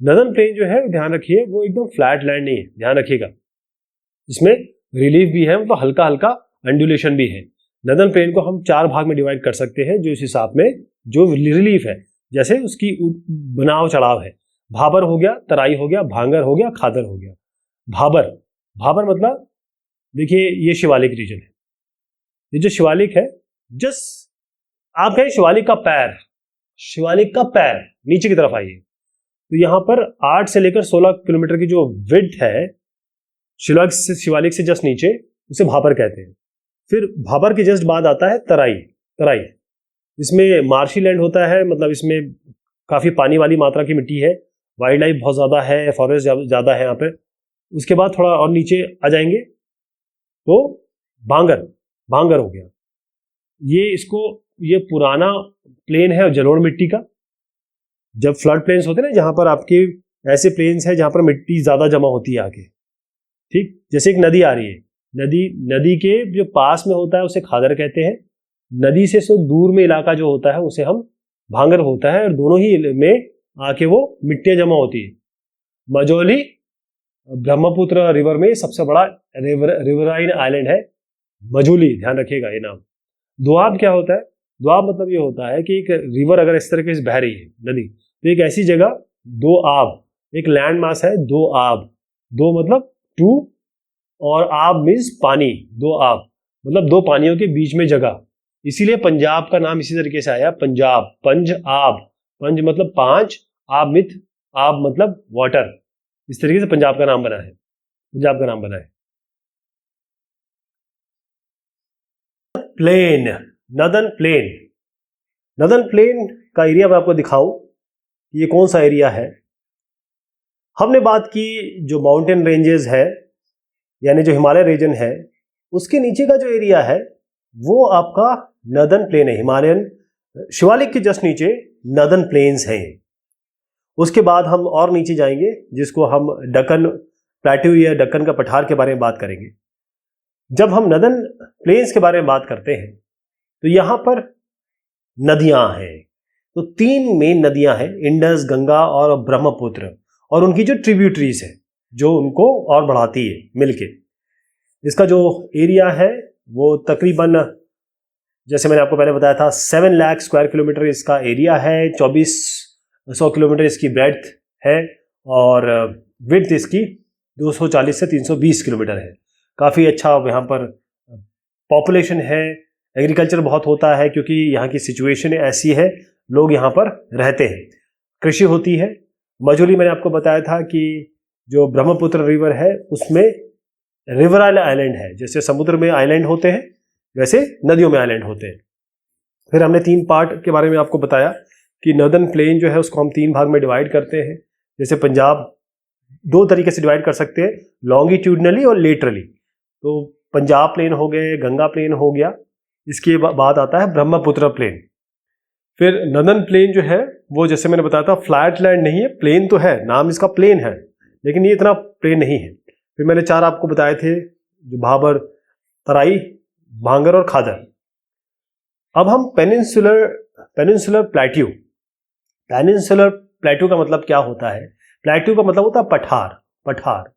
Speaker 1: नदर्न प्लेन जो है ध्यान रखिए वो एकदम फ्लैट लैंड नहीं है, ध्यान रखिएगा, इसमें रिलीफ भी है, मतलब हल्का हल्का अंडुलेशन भी है। नदर्न प्लेन को हम 4 भाग में डिवाइड कर सकते हैं, जो इस हिसाब में जो रिलीफ है, जैसे उसकी बनाव चढ़ाव है। भाबर हो गया, तराई हो गया, भांगर हो गया, खादर हो गया। भाबर मतलब देखिए ये शिवालिक रीजन है, ये जो शिवालिक है, जस्ट आप कहें शिवालिक का पैर नीचे की तरफ आइए, तो यहाँ पर 8 से लेकर 16 किलोमीटर की जो विड्थ है शिवालिक से जस्ट नीचे, उसे भाबर कहते हैं। फिर भाबर के जस्ट बाद आता है तराई, इसमें मार्शी लैंड होता है, मतलब इसमें काफ़ी पानी वाली मात्रा की मिट्टी है, वाइल्ड लाइफ बहुत ज़्यादा है, फॉरेस्ट ज़्यादा है यहाँ पे। उसके बाद थोड़ा और नीचे आ जाएंगे तो भांगर हो गया। ये पुराना प्लेन है जलोढ़ मिट्टी का। जब फ्लड प्लेन्स होते हैं ना, जहाँ पर आपके ऐसे प्लेन्स है जहाँ पर मिट्टी ज़्यादा जमा होती है आके, ठीक, जैसे एक नदी आ रही है, नदी के जो पास में होता है उसे खादर कहते हैं, नदी से दूर में इलाका जो होता है उसे हम भांगर होता है, और दोनों ही में आके वो मिट्टियाँ जमा होती है। मजौली ब्रह्मपुत्र रिवर में सबसे बड़ा रिवराइन आइलैंड है मजूली, ध्यान रखिएगा ये नाम। दोआब क्या होता है? दोआब मतलब ये होता है कि एक रिवर अगर इस तरीके से बह रही है नदी, तो एक ऐसी जगह दो आब, एक लैंड मास है दो आब, दो मतलब 2 और आब मीन्स पानी, दो आब मतलब 2 पानियों के बीच में जगह, इसीलिए पंजाब का नाम इसी तरीके से आया, पंजाब, पंज आब, पंज मतलब 5, आब मतलब वाटर, इस तरीके से पंजाब का नाम बना है, प्लेन, नदर्न प्लेन का एरिया मैं आपको दिखाऊं, ये कौन सा एरिया है। हमने बात की जो माउंटेन रेंजेस है, यानी जो हिमालय रीजन है, उसके नीचे का जो एरिया है वो आपका नदर्न प्लेन है, हिमालयन शिवालिक के जस्ट नीचे नदर्न प्लेन्स हैं। उसके बाद हम और नीचे जाएंगे, जिसको हम दक्कन प्लेट्यू या दक्कन का पठार के बारे में बात करेंगे। जब हम नदर्न प्लेन्स के बारे में बात करते हैं तो यहाँ पर नदियाँ हैं, तो 3 मेन नदियाँ हैं, इंडस, गंगा और ब्रह्मपुत्र, और उनकी जो ट्रिब्यूटरीज है जो उनको और बढ़ाती है मिलके। इसका जो एरिया है वो तकरीबन, जैसे मैंने आपको पहले बताया था, 7 लाख स्क्वायर किलोमीटर इसका एरिया है, 2400 किलोमीटर इसकी ब्रेड्थ है, और विड्थ इसकी 240 से 320 किलोमीटर है। काफ़ी अच्छा यहाँ पर पॉपुलेशन है, एग्रीकल्चर बहुत होता है क्योंकि यहाँ की सिचुएशन ऐसी है, लोग यहाँ पर रहते हैं, कृषि होती है। मजूली मैंने आपको बताया था कि जो ब्रह्मपुत्र रिवर है उसमें रिवराइल आइलैंड है, जैसे समुद्र में आइलैंड होते हैं, वैसे नदियों में आइलैंड होते हैं। फिर हमने 3 पार्ट के बारे में आपको बताया कि नॉर्दर्न प्लेन जो है उसको हम 3 भाग में डिवाइड करते हैं। जैसे पंजाब 2 तरीके से डिवाइड कर सकते हैं, लॉन्गिट्यूडनली और लेटरली। तो पंजाब प्लेन हो गए, गंगा प्लेन हो गया, इसके बाद आता है ब्रह्मपुत्र प्लेन। फिर नॉर्दर्न प्लेन जो है वो जैसे मैंने बताया था फ्लैट लैंड नहीं है, प्लेन तो है, नाम इसका प्लेन है, लेकिन ये इतना प्लेन नहीं है। फिर मैंने 4 आपको बताए थे, जो भाबर, तराई, भांगर और खादर। अब हम पेनिनसुलर प्लेट्यू। पेनिनसुलर प्लेट्यू का मतलब क्या होता है? प्लेट्यू का मतलब होता है पठार।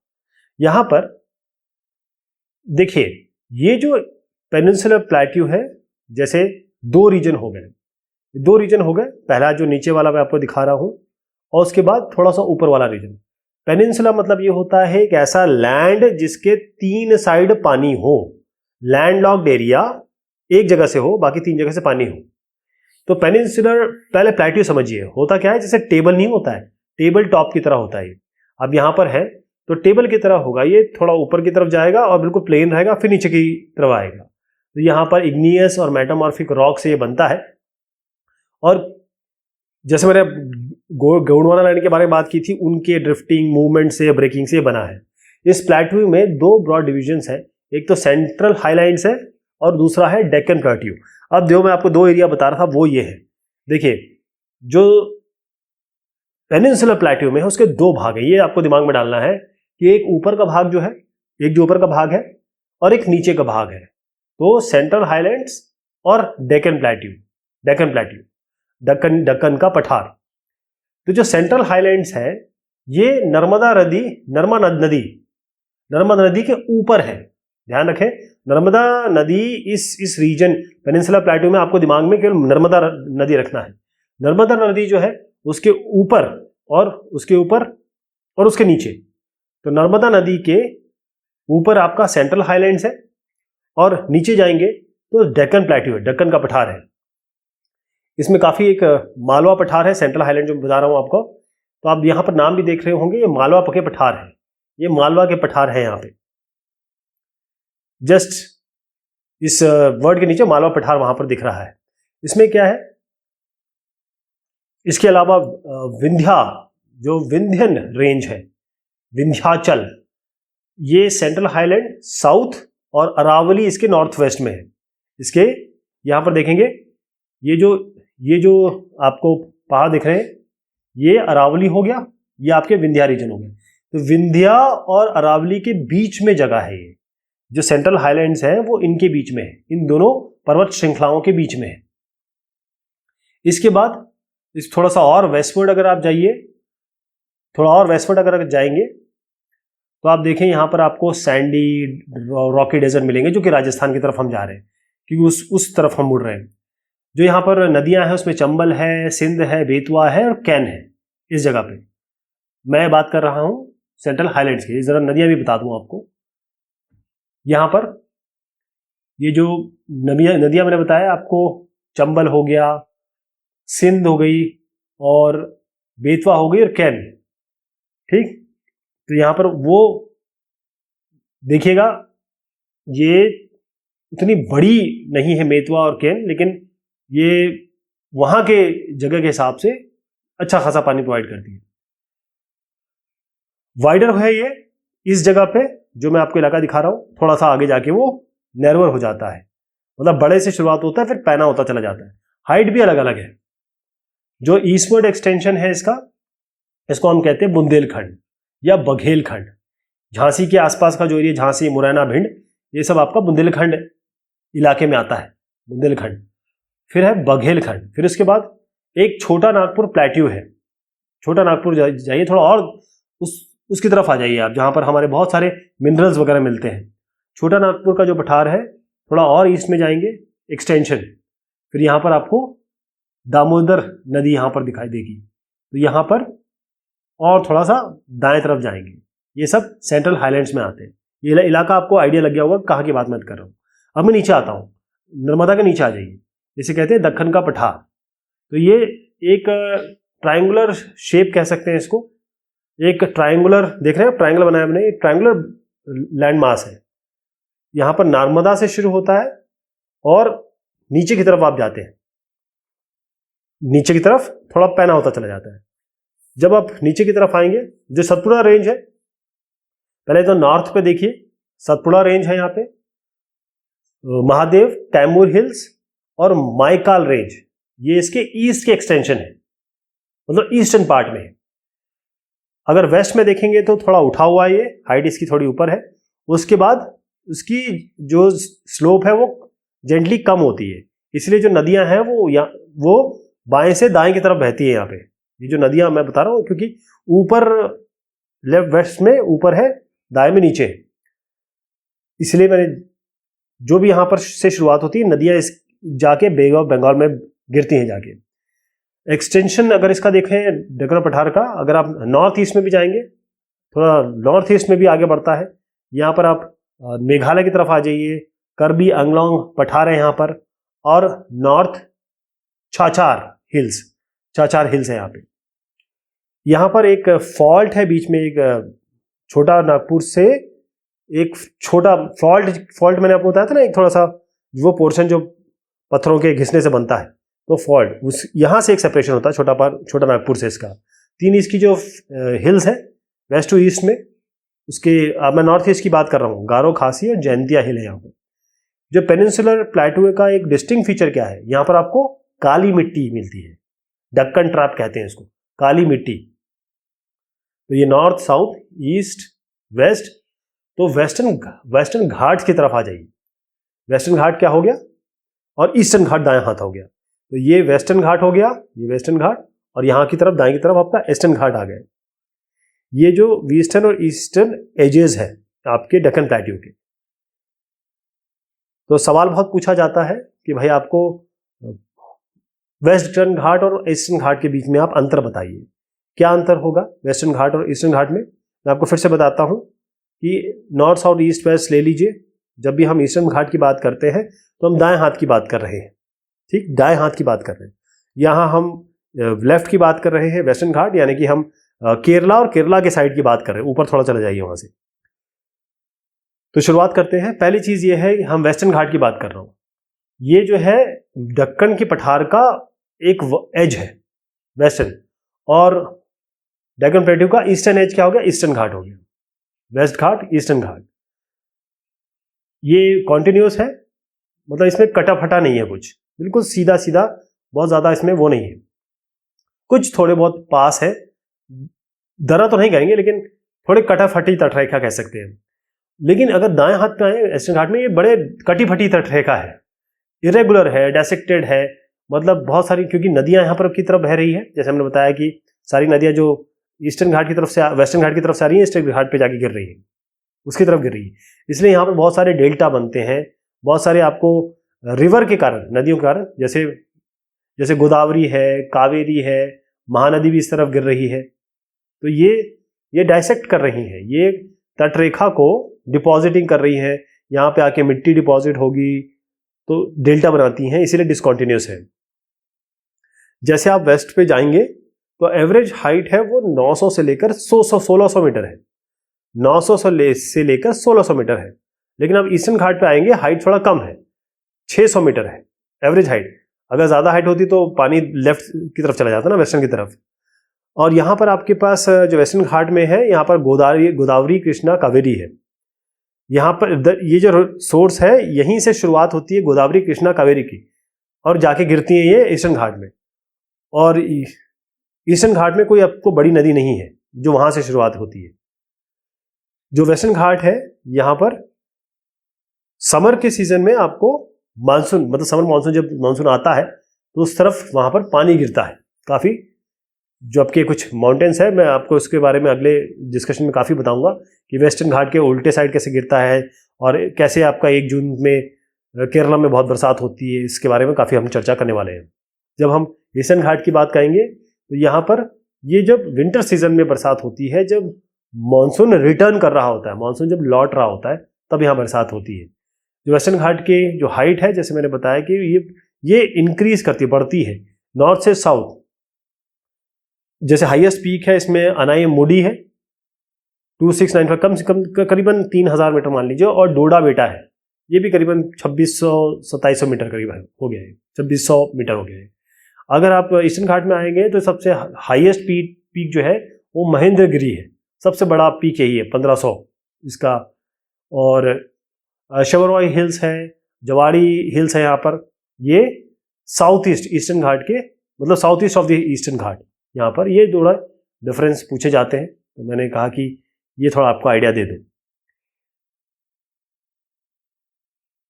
Speaker 1: यहां पर देखिए, ये जो पेनिनसुलर प्लेट्यू है, जैसे 2 रीजन हो गए। पहला जो नीचे वाला मैं आपको दिखा रहा हूं, और उसके बाद थोड़ा सा ऊपर वाला रीजन। पेनिनसुला मतलब ये होता है एक ऐसा लैंड जिसके 3 साइड पानी हो, लैंडलॉक्ड एरिया, एक जगह से हो, बाकी 3 जगह से पानी हो। तो पेनिनसुलर, पहले प्लेट्यू समझिए, होता क्या है, जैसे टेबल नहीं होता है, टेबल टॉप की तरह होता है। अब यहां पर है तो टेबल की तरह होगा, ये थोड़ा ऊपर की तरफ जाएगा और बिल्कुल प्लेन रहेगा, फिर नीचे की तरफ आएगा। तो यहां पर इग्नियस और मेटामॉर्फिक रॉक से ये बनता है। और जैसे मैंने गोंडवाना लैंड के बारे में बात की थी, उनके ड्रिफ्टिंग मूवमेंट से, ब्रेकिंग से बना है। इस प्लेट्यू में 2 ब्रॉड डिविजन्स है, एक तो सेंट्रल हाईलैंड्स है और दूसरा है डेक्कन प्लेट्यू। अब जो मैं आपको 2 एरिया बता रहा था वो ये है। देखिए, जो पेनिनसुलर प्लेट्यू में है उसके 2 भाग हैं, ये आपको दिमाग में डालना है कि एक ऊपर का भाग जो है, एक जो ऊपर का भाग है और एक नीचे का भाग है। तो सेंट्रल हाईलैंड्स और डेक्कन प्लेट्यू, दक्कन का पठार। तो जो सेंट्रल हाईलैंड्स है ये नर्मदा नदी के ऊपर है। ध्यान रखें, नर्मदा नदी इस रीजन पेनिनसुलर प्लेट्यू में, आपको दिमाग में केवल नर्मदा नदी रखना है। नर्मदा नदी जो है उसके ऊपर और उसके नीचे। तो नर्मदा नदी के ऊपर आपका सेंट्रल हाईलैंड्स है और नीचे जाएंगे तो डेक्कन प्लेट्यू है, दक्कन का पठार है। इसमें काफी एक मालवा पठार है, सेंट्रल हाईलैंड जो बता रहा हूं आपको। तो आप यहां पर नाम भी देख रहे होंगे, ये मालवा के पठार है, ये मालवा के पठार है। यहां पे जस्ट इस वर्ड के नीचे मालवा पठार वहां पर दिख रहा है। इसमें क्या है, इसके अलावा विंध्यन रेंज है, विंध्याचल, ये सेंट्रल हाईलैंड साउथ और अरावली इसके नॉर्थ वेस्ट में है। इसके यहां पर देखेंगे, ये जो आपको पहाड़ दिख रहे हैं, ये अरावली हो गया, ये आपके विंध्या रीजन हो गए। तो विंध्या और अरावली के बीच में जगह है ये, जो सेंट्रल हाईलैंड्स है वो इनके बीच में है, इन दोनों पर्वत श्रृंखलाओं के बीच में है। इसके बाद इस थोड़ा सा और वेस्टवर्ड अगर आप जाएंगे तो आप देखें यहां पर आपको सैंडी रॉकी डेजर्ट मिलेंगे, जो कि राजस्थान की तरफ हम जा रहे हैं, क्योंकि उस तरफ हम मुड़ रहे हैं। जो यहाँ पर नदियां हैं उसमें चंबल है, सिंध है, बेतवा है और कैन है। इस जगह पे मैं बात कर रहा हूं सेंट्रल हाईलैंड्स की। जरा नदियां भी बता दूं आपको। यहां पर ये जो नदियां मैंने बताया आपको, चंबल हो गया, सिंध हो गई और बेतवा हो गई और कैन। ठीक, तो यहां पर वो देखिएगा, ये इतनी बड़ी नहीं है बेतवा और कैन, लेकिन ये वहां के जगह के हिसाब से अच्छा खासा पानी प्रोवाइड करती है। वाइडर है ये इस जगह पे, जो मैं आपको इलाका दिखा रहा हूं, थोड़ा सा आगे जाके वो नैरोअर हो जाता है, मतलब बड़े से शुरुआत होता है फिर पैना होता चला जाता है। हाइट भी अलग अलग है। जो ईस्टवर्ड एक्सटेंशन है इसको हम कहते हैं बुंदेलखंड या बघेलखंड। झांसी के आसपास का जो एरिया, झांसी, मुरैना, भिंड, ये सब आपका बुंदेलखंड इलाके में आता है, बुंदेलखंड। फिर है बघेलखंड। फिर उसके बाद एक छोटा नागपुर प्लेट्यू है। छोटा नागपुर जाइए, थोड़ा और उसकी तरफ आ जाइए आप, जहां पर हमारे बहुत सारे मिनरल्स वगैरह मिलते हैं। छोटा नागपुर का जो पठार है, थोड़ा और ईस्ट में जाएंगे, एक्सटेंशन। फिर यहां पर आपको दामोदर नदी यहां पर दिखाई देगी। तो यहां पर और थोड़ा सा दाएं तरफ जाएंगे, ये सब सेंट्रल हाईलैंड्स में आते हैं। ये इलाका आपको आइडिया लग गया होगा कहाँ की बात मैं कर रहा हूँ। अब मैं नीचे आता हूँ, नर्मदा के नीचे आ जाइए, जिसे कहते हैं दक्कन का पठार। तो ये एक ट्रायंगुलर शेप कह सकते हैं इसको, एक ट्रायंगुलर, देख रहे हैं ट्रायंगल बनाया हमने, एक ट्रायंगुलर लैंड मास है। यहां पर नर्मदा से शुरू होता है और नीचे की तरफ आप जाते हैं, नीचे की तरफ थोड़ा पैना होता चला जाता है। जब आप नीचे की तरफ आएंगे, जो सतपुड़ा रेंज है, पहले तो नॉर्थ पे देखिए, सतपुड़ा रेंज है यहाँ पे, महादेव, कैमूर हिल्स और माइकाल रेंज, ये इसके ईस्ट के एक्सटेंशन है, मतलब ईस्टर्न पार्ट में है। अगर वेस्ट में देखेंगे तो थोड़ा उठा हुआ है, ये हाइट इसकी थोड़ी ऊपर है। उसके बाद उसकी जो स्लोप है वो जेंटली कम होती है, इसलिए जो नदियां हैं वो बाएं से दाएं की तरफ बहती है। यहाँ पे ये जो नदियां मैं बता रहा हूँ, क्योंकि ऊपर लेफ्ट वेस्ट में ऊपर है, दाएं में नीचे है, इसलिए मैंने जो भी यहां पर से शुरुआत होती है नदियां इस जाके बे ऑफ बंगाल में गिरती हैं जाके। एक्सटेंशन अगर इसका देखें डेक्कन पठार का, अगर आप नॉर्थ ईस्ट में भी जाएंगे, थोड़ा नॉर्थ ईस्ट में भी आगे बढ़ता है। यहाँ पर आप मेघालय की तरफ आ जाइए, करबी अंगलोंग पठार है यहाँ पर, और नॉर्थ चाचार हिल्स है यहाँ पे। यहाँ पर एक फॉल्ट है बीच में, एक छोटा नागपुर से एक छोटा फॉल्ट मैंने आपको बताया था ना, एक थोड़ा सा वो पोर्शन जो पत्थरों के घिसने से बनता है, तो फॉल्ट उस यहाँ से एक सेपरेशन होता है छोटा नागपुर से। इसका 3 इसकी जो हिल्स है वेस्ट टू ईस्ट में, उसके मैं नॉर्थ ईस्ट की बात कर रहा हूँ, गारो, खासी और जैंतिया हिल है यहाँ पर। जो पेनिनसुलर प्लेटो का एक डिस्टिंक्ट फीचर क्या है, यहाँ पर आपको काली मिट्टी मिलती है, डक्कन ट्रैप कहते हैं इसको, काली मिट्टी। तो ये नॉर्थ, साउथ, ईस्ट, वेस्ट, तो वेस्टर्न घाट की तरफ आ जाइए। वेस्टर्न घाट क्या हो गया, और ईस्टर्न घाट दाएं हाथ हो गया। तो ये वेस्टर्न घाट हो गया, ये वेस्टर्न घाट, और यहां की तरफ दाएं की तरफ आपका ईस्टर्न घाट आ गया। ये जो वेस्टर्न और ईस्टर्न एजेस है आपके डेक्कन प्लेट्यू के। तो सवाल बहुत पूछा जाता है कि भाई आपको वेस्टर्न घाट और ईस्टर्न घाट के बीच में आप अंतर बताइए, क्या अंतर होगा वेस्टर्न घाट और ईस्टर्न घाट में। मैं आपको फिर से बताता हूं कि नॉर्थ, साउथ, ईस्ट, वेस्ट ले लीजिए। जब भी हम ईस्टर्न घाट की बात करते हैं तो हम दाएं हाथ की बात कर रहे हैं, ठीक, दाएं हाथ की बात कर रहे हैं। यहाँ हम लेफ्ट की बात कर रहे हैं, वेस्टर्न घाट, यानी कि हम केरला और केरला के साइड की बात कर रहे हैं। ऊपर थोड़ा चले जाइए वहां से। तो शुरुआत करते हैं। पहली चीज ये है, हम वेस्टर्न घाट की बात कर रहा हूं। ये जो है दक्कन की पठार का एक एज है वेस्टर्न, और डेक्कन प्लेट्यू का ईस्टर्न एज क्या हो गया, ईस्टर्न घाट हो गया। वेस्ट घाट, ईस्टर्न घाट, ये कॉन्टिन्यूस है, मतलब इसमें कटा फटा नहीं है कुछ, बिल्कुल सीधा सीधा, बहुत ज्यादा इसमें वो नहीं है। कुछ थोड़े बहुत पास है, दरा तो नहीं कहेंगे, लेकिन थोड़े कटा फटी तटरेखा कह सकते हैं। लेकिन अगर दाएं हाथ पे आए वेस्टर्न घाट में, ये बड़े कटी फटी तटरेखा है, इरेगुलर है, डेसेक्टेड है, मतलब बहुत सारी, क्योंकि नदियां यहाँ पर की तरफ बह रही है। जैसे हमने बताया कि सारी नदियां जो ईस्टर्न घाट की तरफ से, वेस्टर्न घाट की तरफ से आ रही है, ईस्टर्न घाट पे जाके गिर रही है, उसकी तरफ गिर रही है। इसलिए यहाँ पर बहुत सारे डेल्टा बनते हैं, बहुत सारे आपको रिवर के कारण, नदियों के कारण, जैसे गोदावरी है, कावेरी है, महानदी भी इस तरफ गिर रही है। तो ये डाइसेक्ट कर रही है, ये तटरेखा को डिपॉजिटिंग कर रही है, यहाँ पे आके मिट्टी डिपॉजिट होगी तो डेल्टा बनाती हैं, इसीलिए डिसकॉन्टिन्यूस है। जैसे आप वेस्ट पे जाएंगे तो एवरेज हाइट है वो 900 से लेकर 1600 मीटर है, 900 से लेकर 1600 मीटर है। लेकिन आप ईस्टर्न घाट पे आएंगे, हाइट थोड़ा कम है, 600 मीटर है एवरेज हाइट। अगर ज्यादा हाइट होती तो पानी लेफ्ट की तरफ चला जाता ना, वेस्टर्न की तरफ। और यहाँ पर आपके पास जो वेस्टर्न घाट में है, यहाँ पर गोदावरी, कृष्णा, कावेरी है। यहाँ पर ये जो सोर्स है, यहीं से शुरुआत होती है गोदावरी, कृष्णा, कावेरी की, और जाके गिरती है ये ईस्टर्न घाट में। और ईस्टर्न घाट में कोई आपको बड़ी नदी नहीं है जो वहां से शुरुआत होती है। जो वेस्टर्न घाट है, यहाँ पर समर के सीजन में आपको मानसून, मतलब समर मानसून, जब मानसून आता है तो उस तरफ वहां पर पानी गिरता है काफी। जो आपके कुछ माउंटेन्स है, मैं आपको इसके बारे में अगले डिस्कशन में काफी बताऊंगा कि वेस्टर्न घाट के उल्टे साइड कैसे गिरता है, और कैसे आपका 1 जून में केरला में बहुत बरसात होती है। इसके बारे में काफी हम चर्चा करने वाले हैं। जब हम ईस्टर्न घाट की बात करेंगे तो यहाँ पर ये जब विंटर सीजन में बरसात होती है, जब मानसून रिटर्न कर रहा होता है, मानसून जब लौट रहा होता है, तब यहाँ बरसात होती है। जो वेस्टर्न घाट के जो हाइट है, जैसे मैंने बताया कि ये इंक्रीज करती, बढ़ती है नॉर्थ से साउथ। जैसे हाईएस्ट पीक है इसमें अनाई मुडी है 2695, कम से कम करीबन 3000 मीटर मान लीजिए, और डोडा बेटा है ये भी करीबन 2600-2700 मीटर करीब हो गया है, 2600 मीटर हो गया है। अगर आप ईस्टर्न घाट में आएंगे तो सबसे हाईएस्ट पीक जो है वो महेंद्रगिरी है, सबसे बड़ा पीक यही है 1500 इसका। और शबरवाई हिल्स है, जवाड़ी हिल्स है यहाँ पर। ये साउथ ईस्टर्न घाट के मतलब south east of the eastern Ghat, यहाँ पर ये थोड़ा डिफरेंस पूछे जाते हैं, तो मैंने कहा कि ये थोड़ा आपको आइडिया दे दूं।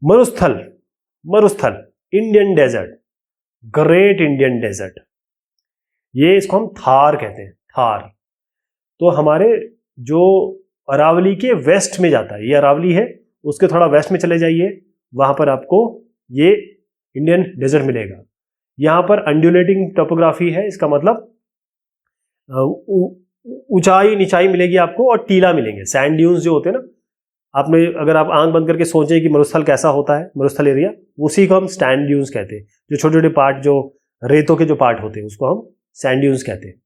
Speaker 1: मरुस्थल, मरुस्थल Indian desert, great Indian desert, ये इसको हम थार कहते हैं, थार। तो हमारे जो अरावली के वेस्ट में जाता है, ये अरावली है, उसके थोड़ा वेस्ट में चले जाइए, वहां पर आपको ये इंडियन डेजर्ट मिलेगा। यहाँ पर अंडुलेटिंग टोपोग्राफी है, इसका मतलब ऊंचाई नीचाई मिलेगी आपको और टीला मिलेंगे। सैंड ड्यून्स जो होते हैं ना, आपने अगर आप आंख बंद करके सोचें कि मरुस्थल कैसा होता है, मरुस्थल एरिया, उसी को हम सैंड ड्यून्स कहते हैं। जो छोटे छोटे पार्ट, जो रेतों के जो पार्ट होते हैं, उसको हम सैंड ड्यून्स कहते हैं।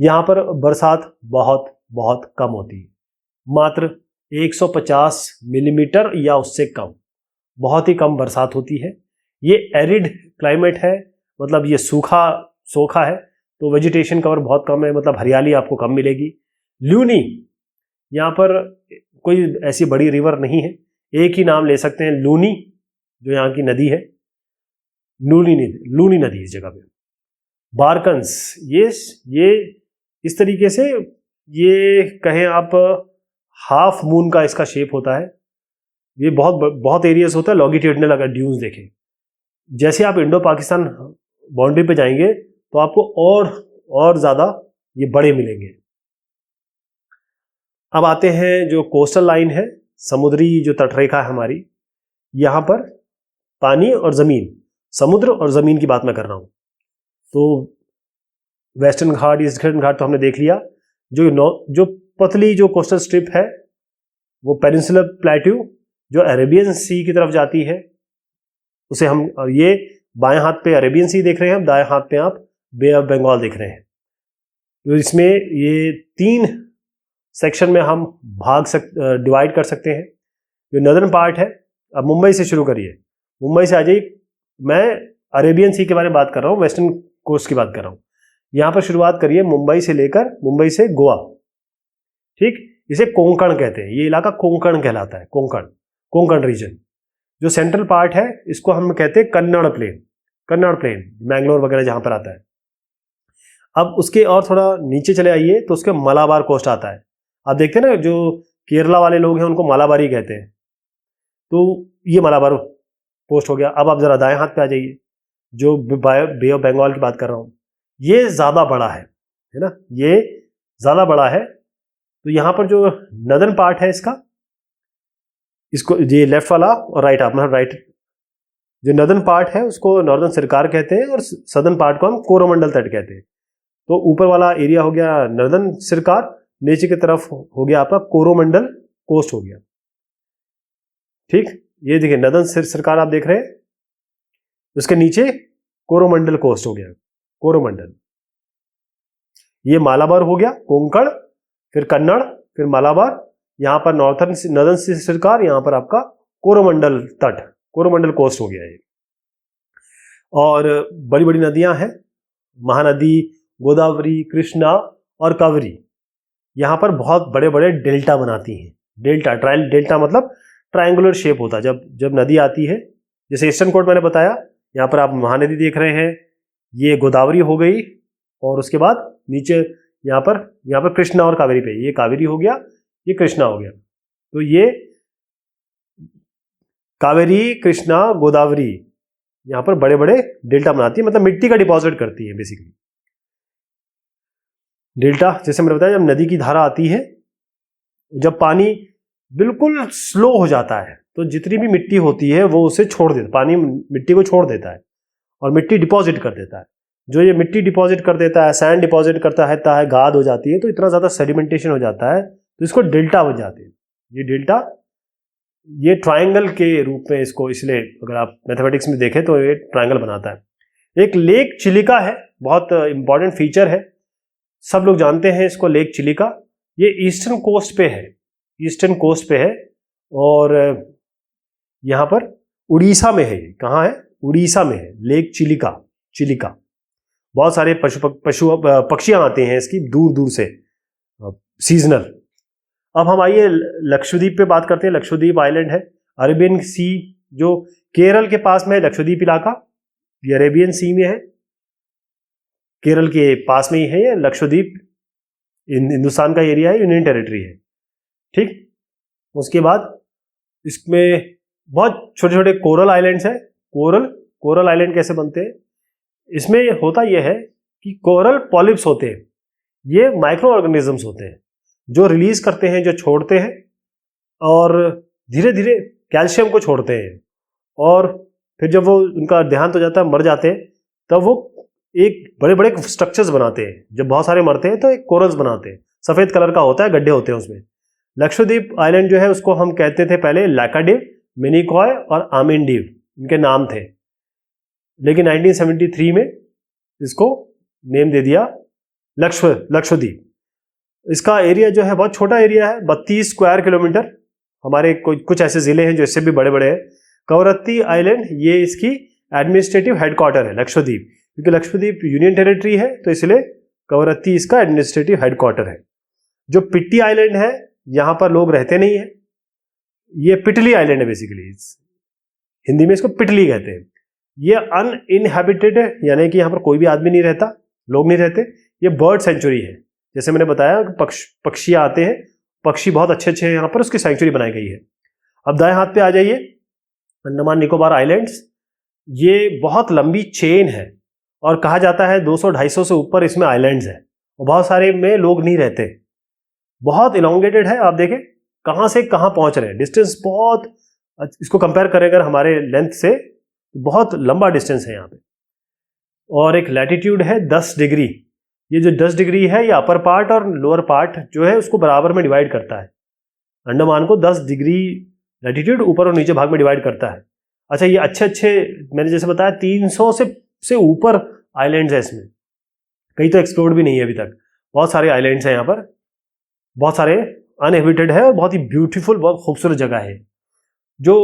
Speaker 1: यहाँ पर बरसात बहुत बहुत कम होती है, मात्र 150 मिलीमीटर या उससे कम, बहुत ही कम बरसात होती है। ये एरिड क्लाइमेट है, मतलब ये सूखा है, तो वेजिटेशन कवर बहुत कम है, मतलब हरियाली आपको कम मिलेगी। ल्यूनी, यहाँ पर कोई ऐसी बड़ी रिवर नहीं है, एक ही नाम ले सकते हैं, लूनी, जो यहाँ की नदी है, लूनी नदी इस जगह पे। बारकंस, ये इस तरीके से, ये कहें आप हाफ मून का इसका शेप होता है। ये बहुत एरियाज होता है लॉन्गिट्यूडिनल, अगर ड्यून्स देखें। जैसे आप इंडो पाकिस्तान बाउंड्री पे जाएंगे तो आपको और ज़्यादा ये बड़े मिलेंगे। अब आते हैं जो कोस्टल लाइन है, समुद्री जो तटरेखा है हमारी, यहाँ पर पानी और ज़मीन, समुद्र और ज़मीन की बात मैं कर रहा हूँ। तो वेस्टर्न घाट, ईस्टर्न घाट तो हमने देख लिया। जो पतली जो कोस्टल स्ट्रिप है वो पेनिनसुलर प्लेट्यू, जो अरेबियन सी की तरफ जाती है, उसे हम, ये बाएं हाथ पे अरेबियन सी देख रहे हैं, दाएं हाथ पे आप बे ऑफ बंगाल देख रहे हैं। तो इसमें ये 3 सेक्शन में हम डिवाइड कर सकते हैं। जो नदर्न पार्ट है, अब मुंबई से शुरू करिए, मुंबई से आ जाइए। मैं अरेबियन सी के बारे में बात कर रहा हूँ, वेस्टर्न कोस्ट की बात कर रहा हूँ। यहाँ पर शुरुआत करिए मुंबई से गोवा, ठीक। इसे कोंकण कहते हैं, ये इलाका कोंकण कहलाता है, कोंकण रीजन। जो सेंट्रल पार्ट है, इसको हम कहते हैं कन्नड़ प्लेन, मैंगलोर वगैरह जहां पर आता है। अब उसके और थोड़ा नीचे चले आइए तो उसके मलाबार कोस्ट आता है। आप देखते हैं ना, जो केरला वाले लोग हैं उनको मालाबारी कहते हैं, तो ये मलाबार कोस्ट हो गया। अब आप जरा दाएं हाथ पे आ जाइए, जो बे ऑफ बंगाल की बात कर रहा हूं, ये ज्यादा बड़ा है ना, ये ज्यादा बड़ा है। तो यहां पर जो नदर्न पार्ट है इसको ये लेफ्ट वाला और राइट, आप मतलब राइट, जो नदर्न पार्ट है उसको नॉर्दर्न सरकार कहते हैं और सदर्न पार्ट को हम कोरोमंडल तट कहते हैं। तो ऊपर वाला एरिया हो गया नॉर्दर्न सरकार, नीचे की तरफ हो गया आपका कोरोमंडल कोस्ट हो गया, ठीक। ये देखिए नॉर्दर्न सरकार आप देख रहे हैं, उसके नीचे कोरोमंडल कोस्ट हो गया, कोरोमंडल। ये मालाबार हो गया, कोंकण, फिर कन्नड़, फिर मालाबार, यहां पर नॉर्दर्न सरकार, यहां पर आपका कोरोमंडल तट, कोरोमंडल कोस्ट हो गया ये। और बड़ी बड़ी नदियां हैं, महानदी, गोदावरी, कृष्णा और कावेरी, यहां पर बहुत बड़े बड़े डेल्टा बनाती हैं। डेल्टा मतलब ट्रायंगुलर शेप होता है जब नदी आती है। जैसे ईस्टर्न कोस्ट मैंने बताया, यहाँ पर आप महानदी देख रहे हैं, ये गोदावरी हो गई, और उसके बाद नीचे यहाँ पर कृष्णा और कावेरी पे, ये कावेरी हो गया, ये कृष्णा हो गया। तो ये कावेरी, कृष्णा, गोदावरी यहाँ पर बड़े बड़े डेल्टा बनाती है, मतलब मिट्टी का डिपॉजिट करती है बेसिकली। डेल्टा, जैसे मैंने बताया, जब नदी की धारा आती है, जब पानी बिल्कुल स्लो हो जाता है, तो जितनी भी मिट्टी होती है वो उसे छोड़ देता, पानी मिट्टी को छोड़ देता है और मिट्टी डिपॉजिट कर देता है। जो ये मिट्टी डिपॉजिट कर देता है, सैंड डिपॉजिट करता है, गाद हो जाती है, तो इतना ज़्यादा सेडिमेंटेशन हो जाता है, तो इसको डेल्टा बन जाते हैं। ये डेल्टा, ये ट्रायंगल के रूप में इसको, इसलिए अगर आप मैथमेटिक्स में देखें तो ये ट्रायंगल बनाता है। एक लेक चिलिका है, बहुत इंपॉर्टेंट फीचर है, सब लोग जानते हैं इसको, लेक चिलिका। ये ईस्टर्न कोस्ट पे है, और यहाँ पर उड़ीसा में है। कहाँ है? उड़ीसा में है, लेक चिलिका। चिलिका बहुत सारे पक्षियां आते हैं इसकी दूर दूर से, सीजनल। अब हम आइए लक्षद्वीप पे बात करते हैं। लक्षद्वीप आइलैंड है, अरेबियन सी जो केरल के पास में है। लक्षद्वीप इलाका ये अरेबियन सी में है, केरल के पास में ही है ये लक्षद्वीप। हिंदुस्तान का एरिया है, यूनियन टेरिटरी है, ठीक। उसके बाद इसमें बहुत छोटे छोटे कोरल आइलैंड्स है। कोरल आइलैंड कैसे बनते हैं? इसमें होता यह है कि कोरल पॉलिप्स होते हैं, ये माइक्रो ऑर्गेनिजम्स होते हैं जो रिलीज करते हैं, जो छोड़ते हैं और धीरे धीरे कैल्शियम को छोड़ते हैं, और फिर जब वो उनका देहांत हो जाता है, मर जाते हैं, तब वो एक बड़े बड़े स्ट्रक्चर्स बनाते हैं। जब बहुत सारे मरते हैं तो एक कोरल्स बनाते हैं, सफेद कलर का होता है, गड्ढे होते हैं उसमें। लक्षद्वीप आइलैंड जो है उसको हम कहते थे पहले लाकाडिव, मिनिकॉय और आमिंडीव, इनके नाम थे। लेकिन 1973 में इसको नेम दे दिया लक्षद्वीप। इसका एरिया जो है बहुत छोटा एरिया है, 32 स्क्वायर किलोमीटर। हमारे कुछ ऐसे जिले हैं जो इससे भी बड़े बड़े हैं। कवरत्ती आइलैंड ये इसकी एडमिनिस्ट्रेटिव हेडक्वार्टर है, लक्षद्वीप। क्योंकि लक्षद्वीप यूनियन टेरिटरी है तो इसलिए कवरत्ती इसका एडमिनिस्ट्रेटिव हेडक्वार्टर है। जो पिट्टी आइलैंड है, यहां पर लोग रहते नहीं है, ये पिटली आइलैंड है बेसिकली, हिंदी में इसको पिटली कहते हैं। ये अनइनहैबिटेड है, यानी कि यहां पर कोई भी आदमी नहीं रहता, लोग नहीं रहते। ये बर्ड सेंचुरी है, जैसे मैंने बताया पक्षी आते हैं, पक्षी बहुत अच्छे अच्छे हैं यहाँ पर, उसकी सेंचुरी बनाई गई है। अब दाएं हाथ पे आ जाइए, अंडमान निकोबार आइलैंड्स। ये बहुत लंबी चेन है और कहा जाता है 200-250 से ऊपर इसमें आइलैंड्स है, और बहुत सारे में लोग नहीं रहते। बहुत इलोंगेटेड है, आप देखें कहां से कहां पहुंच रहे हैं, डिस्टेंस बहुत, इसको कंपेयर करें अगर हमारे लेंथ से, बहुत लंबा डिस्टेंस है यहाँ पे। और एक लैटिट्यूड है 10 डिग्री। ये जो 10 डिग्री है ये अपर पार्ट और लोअर पार्ट जो है उसको बराबर में डिवाइड करता है। अंडमान को 10 डिग्री लैटिट्यूड ऊपर और नीचे भाग में डिवाइड करता है। अच्छा, ये अच्छे मैंने जैसे बताया 300 से ऊपर आइलैंड्स है इसमें, कहीं तो एक्सप्लोर्ड भी नहीं है अभी तक। बहुत सारे आइलैंड्स हैं यहाँ पर, बहुत सारे अनहेबिटेड है और बहुत ही ब्यूटीफुल, बहुत खूबसूरत जगह है। जो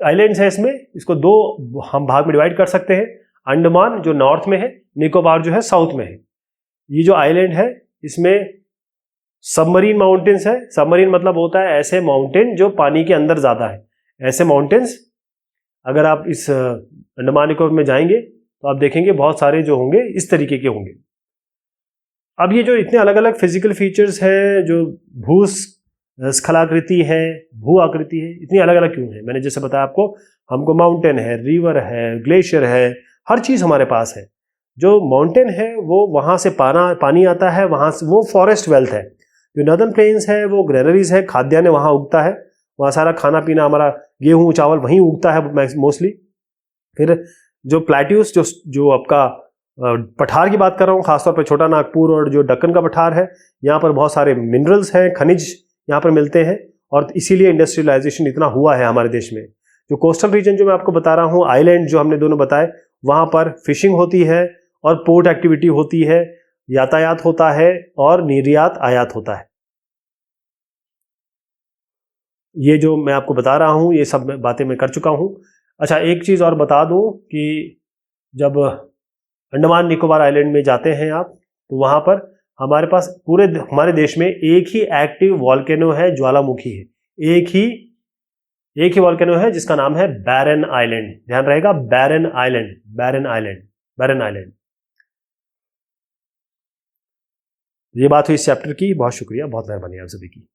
Speaker 1: आइलैंड्स है इसमें, इसको दो हम भाग में डिवाइड कर सकते हैं। अंडमान जो नॉर्थ में है, निकोबार जो है साउथ में है। ये जो आइलैंड है इसमें सबमरीन माउंटेन्स है। सबमरीन मतलब होता है ऐसे माउंटेन जो पानी के अंदर ज्यादा है, ऐसे माउंटेन्स। अगर आप इस अंडमान निकोबार में जाएंगे तो आप देखेंगे बहुत सारे जो होंगे इस तरीके के होंगे। अब ये जो इतने अलग अलग फिजिकल फीचर्स हैं, जो स्खलाकृति है, भू आकृति है, इतनी अलग अलग क्यों है? मैंने जैसे बताया आपको, हमको माउंटेन है, रिवर है, ग्लेशियर है, हर चीज हमारे पास है। जो माउंटेन है वो वहां से पानी आता है, वहां से वो फॉरेस्ट वेल्थ है। जो नॉर्दर्न प्लेन्स है वो ग्रेनरीज है, खाद्यान्न वहां उगता है, वहां सारा खाना पीना हमारा गेहूं चावल वहीं उगता है मोस्टली। फिर जो प्लेट्यूज, जो आपका पठार की बात कर रहा हूँ, खासतौर पर छोटा नागपुर और जो दक्कन का पठार है, यहाँ पर बहुत सारे मिनरल्स हैं, खनिज यहाँ पर मिलते हैं, और इसीलिए इंडस्ट्रियलाइजेशन इतना हुआ है हमारे देश में। जो कोस्टल रीजन जो मैं आपको बता रहा हूँ, आइलैंड जो हमने दोनों बताए, वहां पर फिशिंग होती है और पोर्ट एक्टिविटी होती है, यातायात होता है और निर्यात आयात होता है। ये जो मैं आपको बता रहा हूँ ये सब बातें मैं कर चुका हूँ। अच्छा, एक चीज और बता दूं कि जब अंडमान निकोबार आइलैंड में जाते हैं आप, तो वहां पर हमारे पास पूरे हमारे देश में एक ही एक्टिव वॉल्केनो है, ज्वालामुखी है। एक ही वॉल्केनो है जिसका नाम है बैरन आइलैंड। ध्यान रहेगा, बैरन आइलैंड, बैरन आइलैंड, बैरन आइलैंड। ये बात हुई इस चैप्टर की। बहुत शुक्रिया, बहुत मेहरबानी आप सभी की।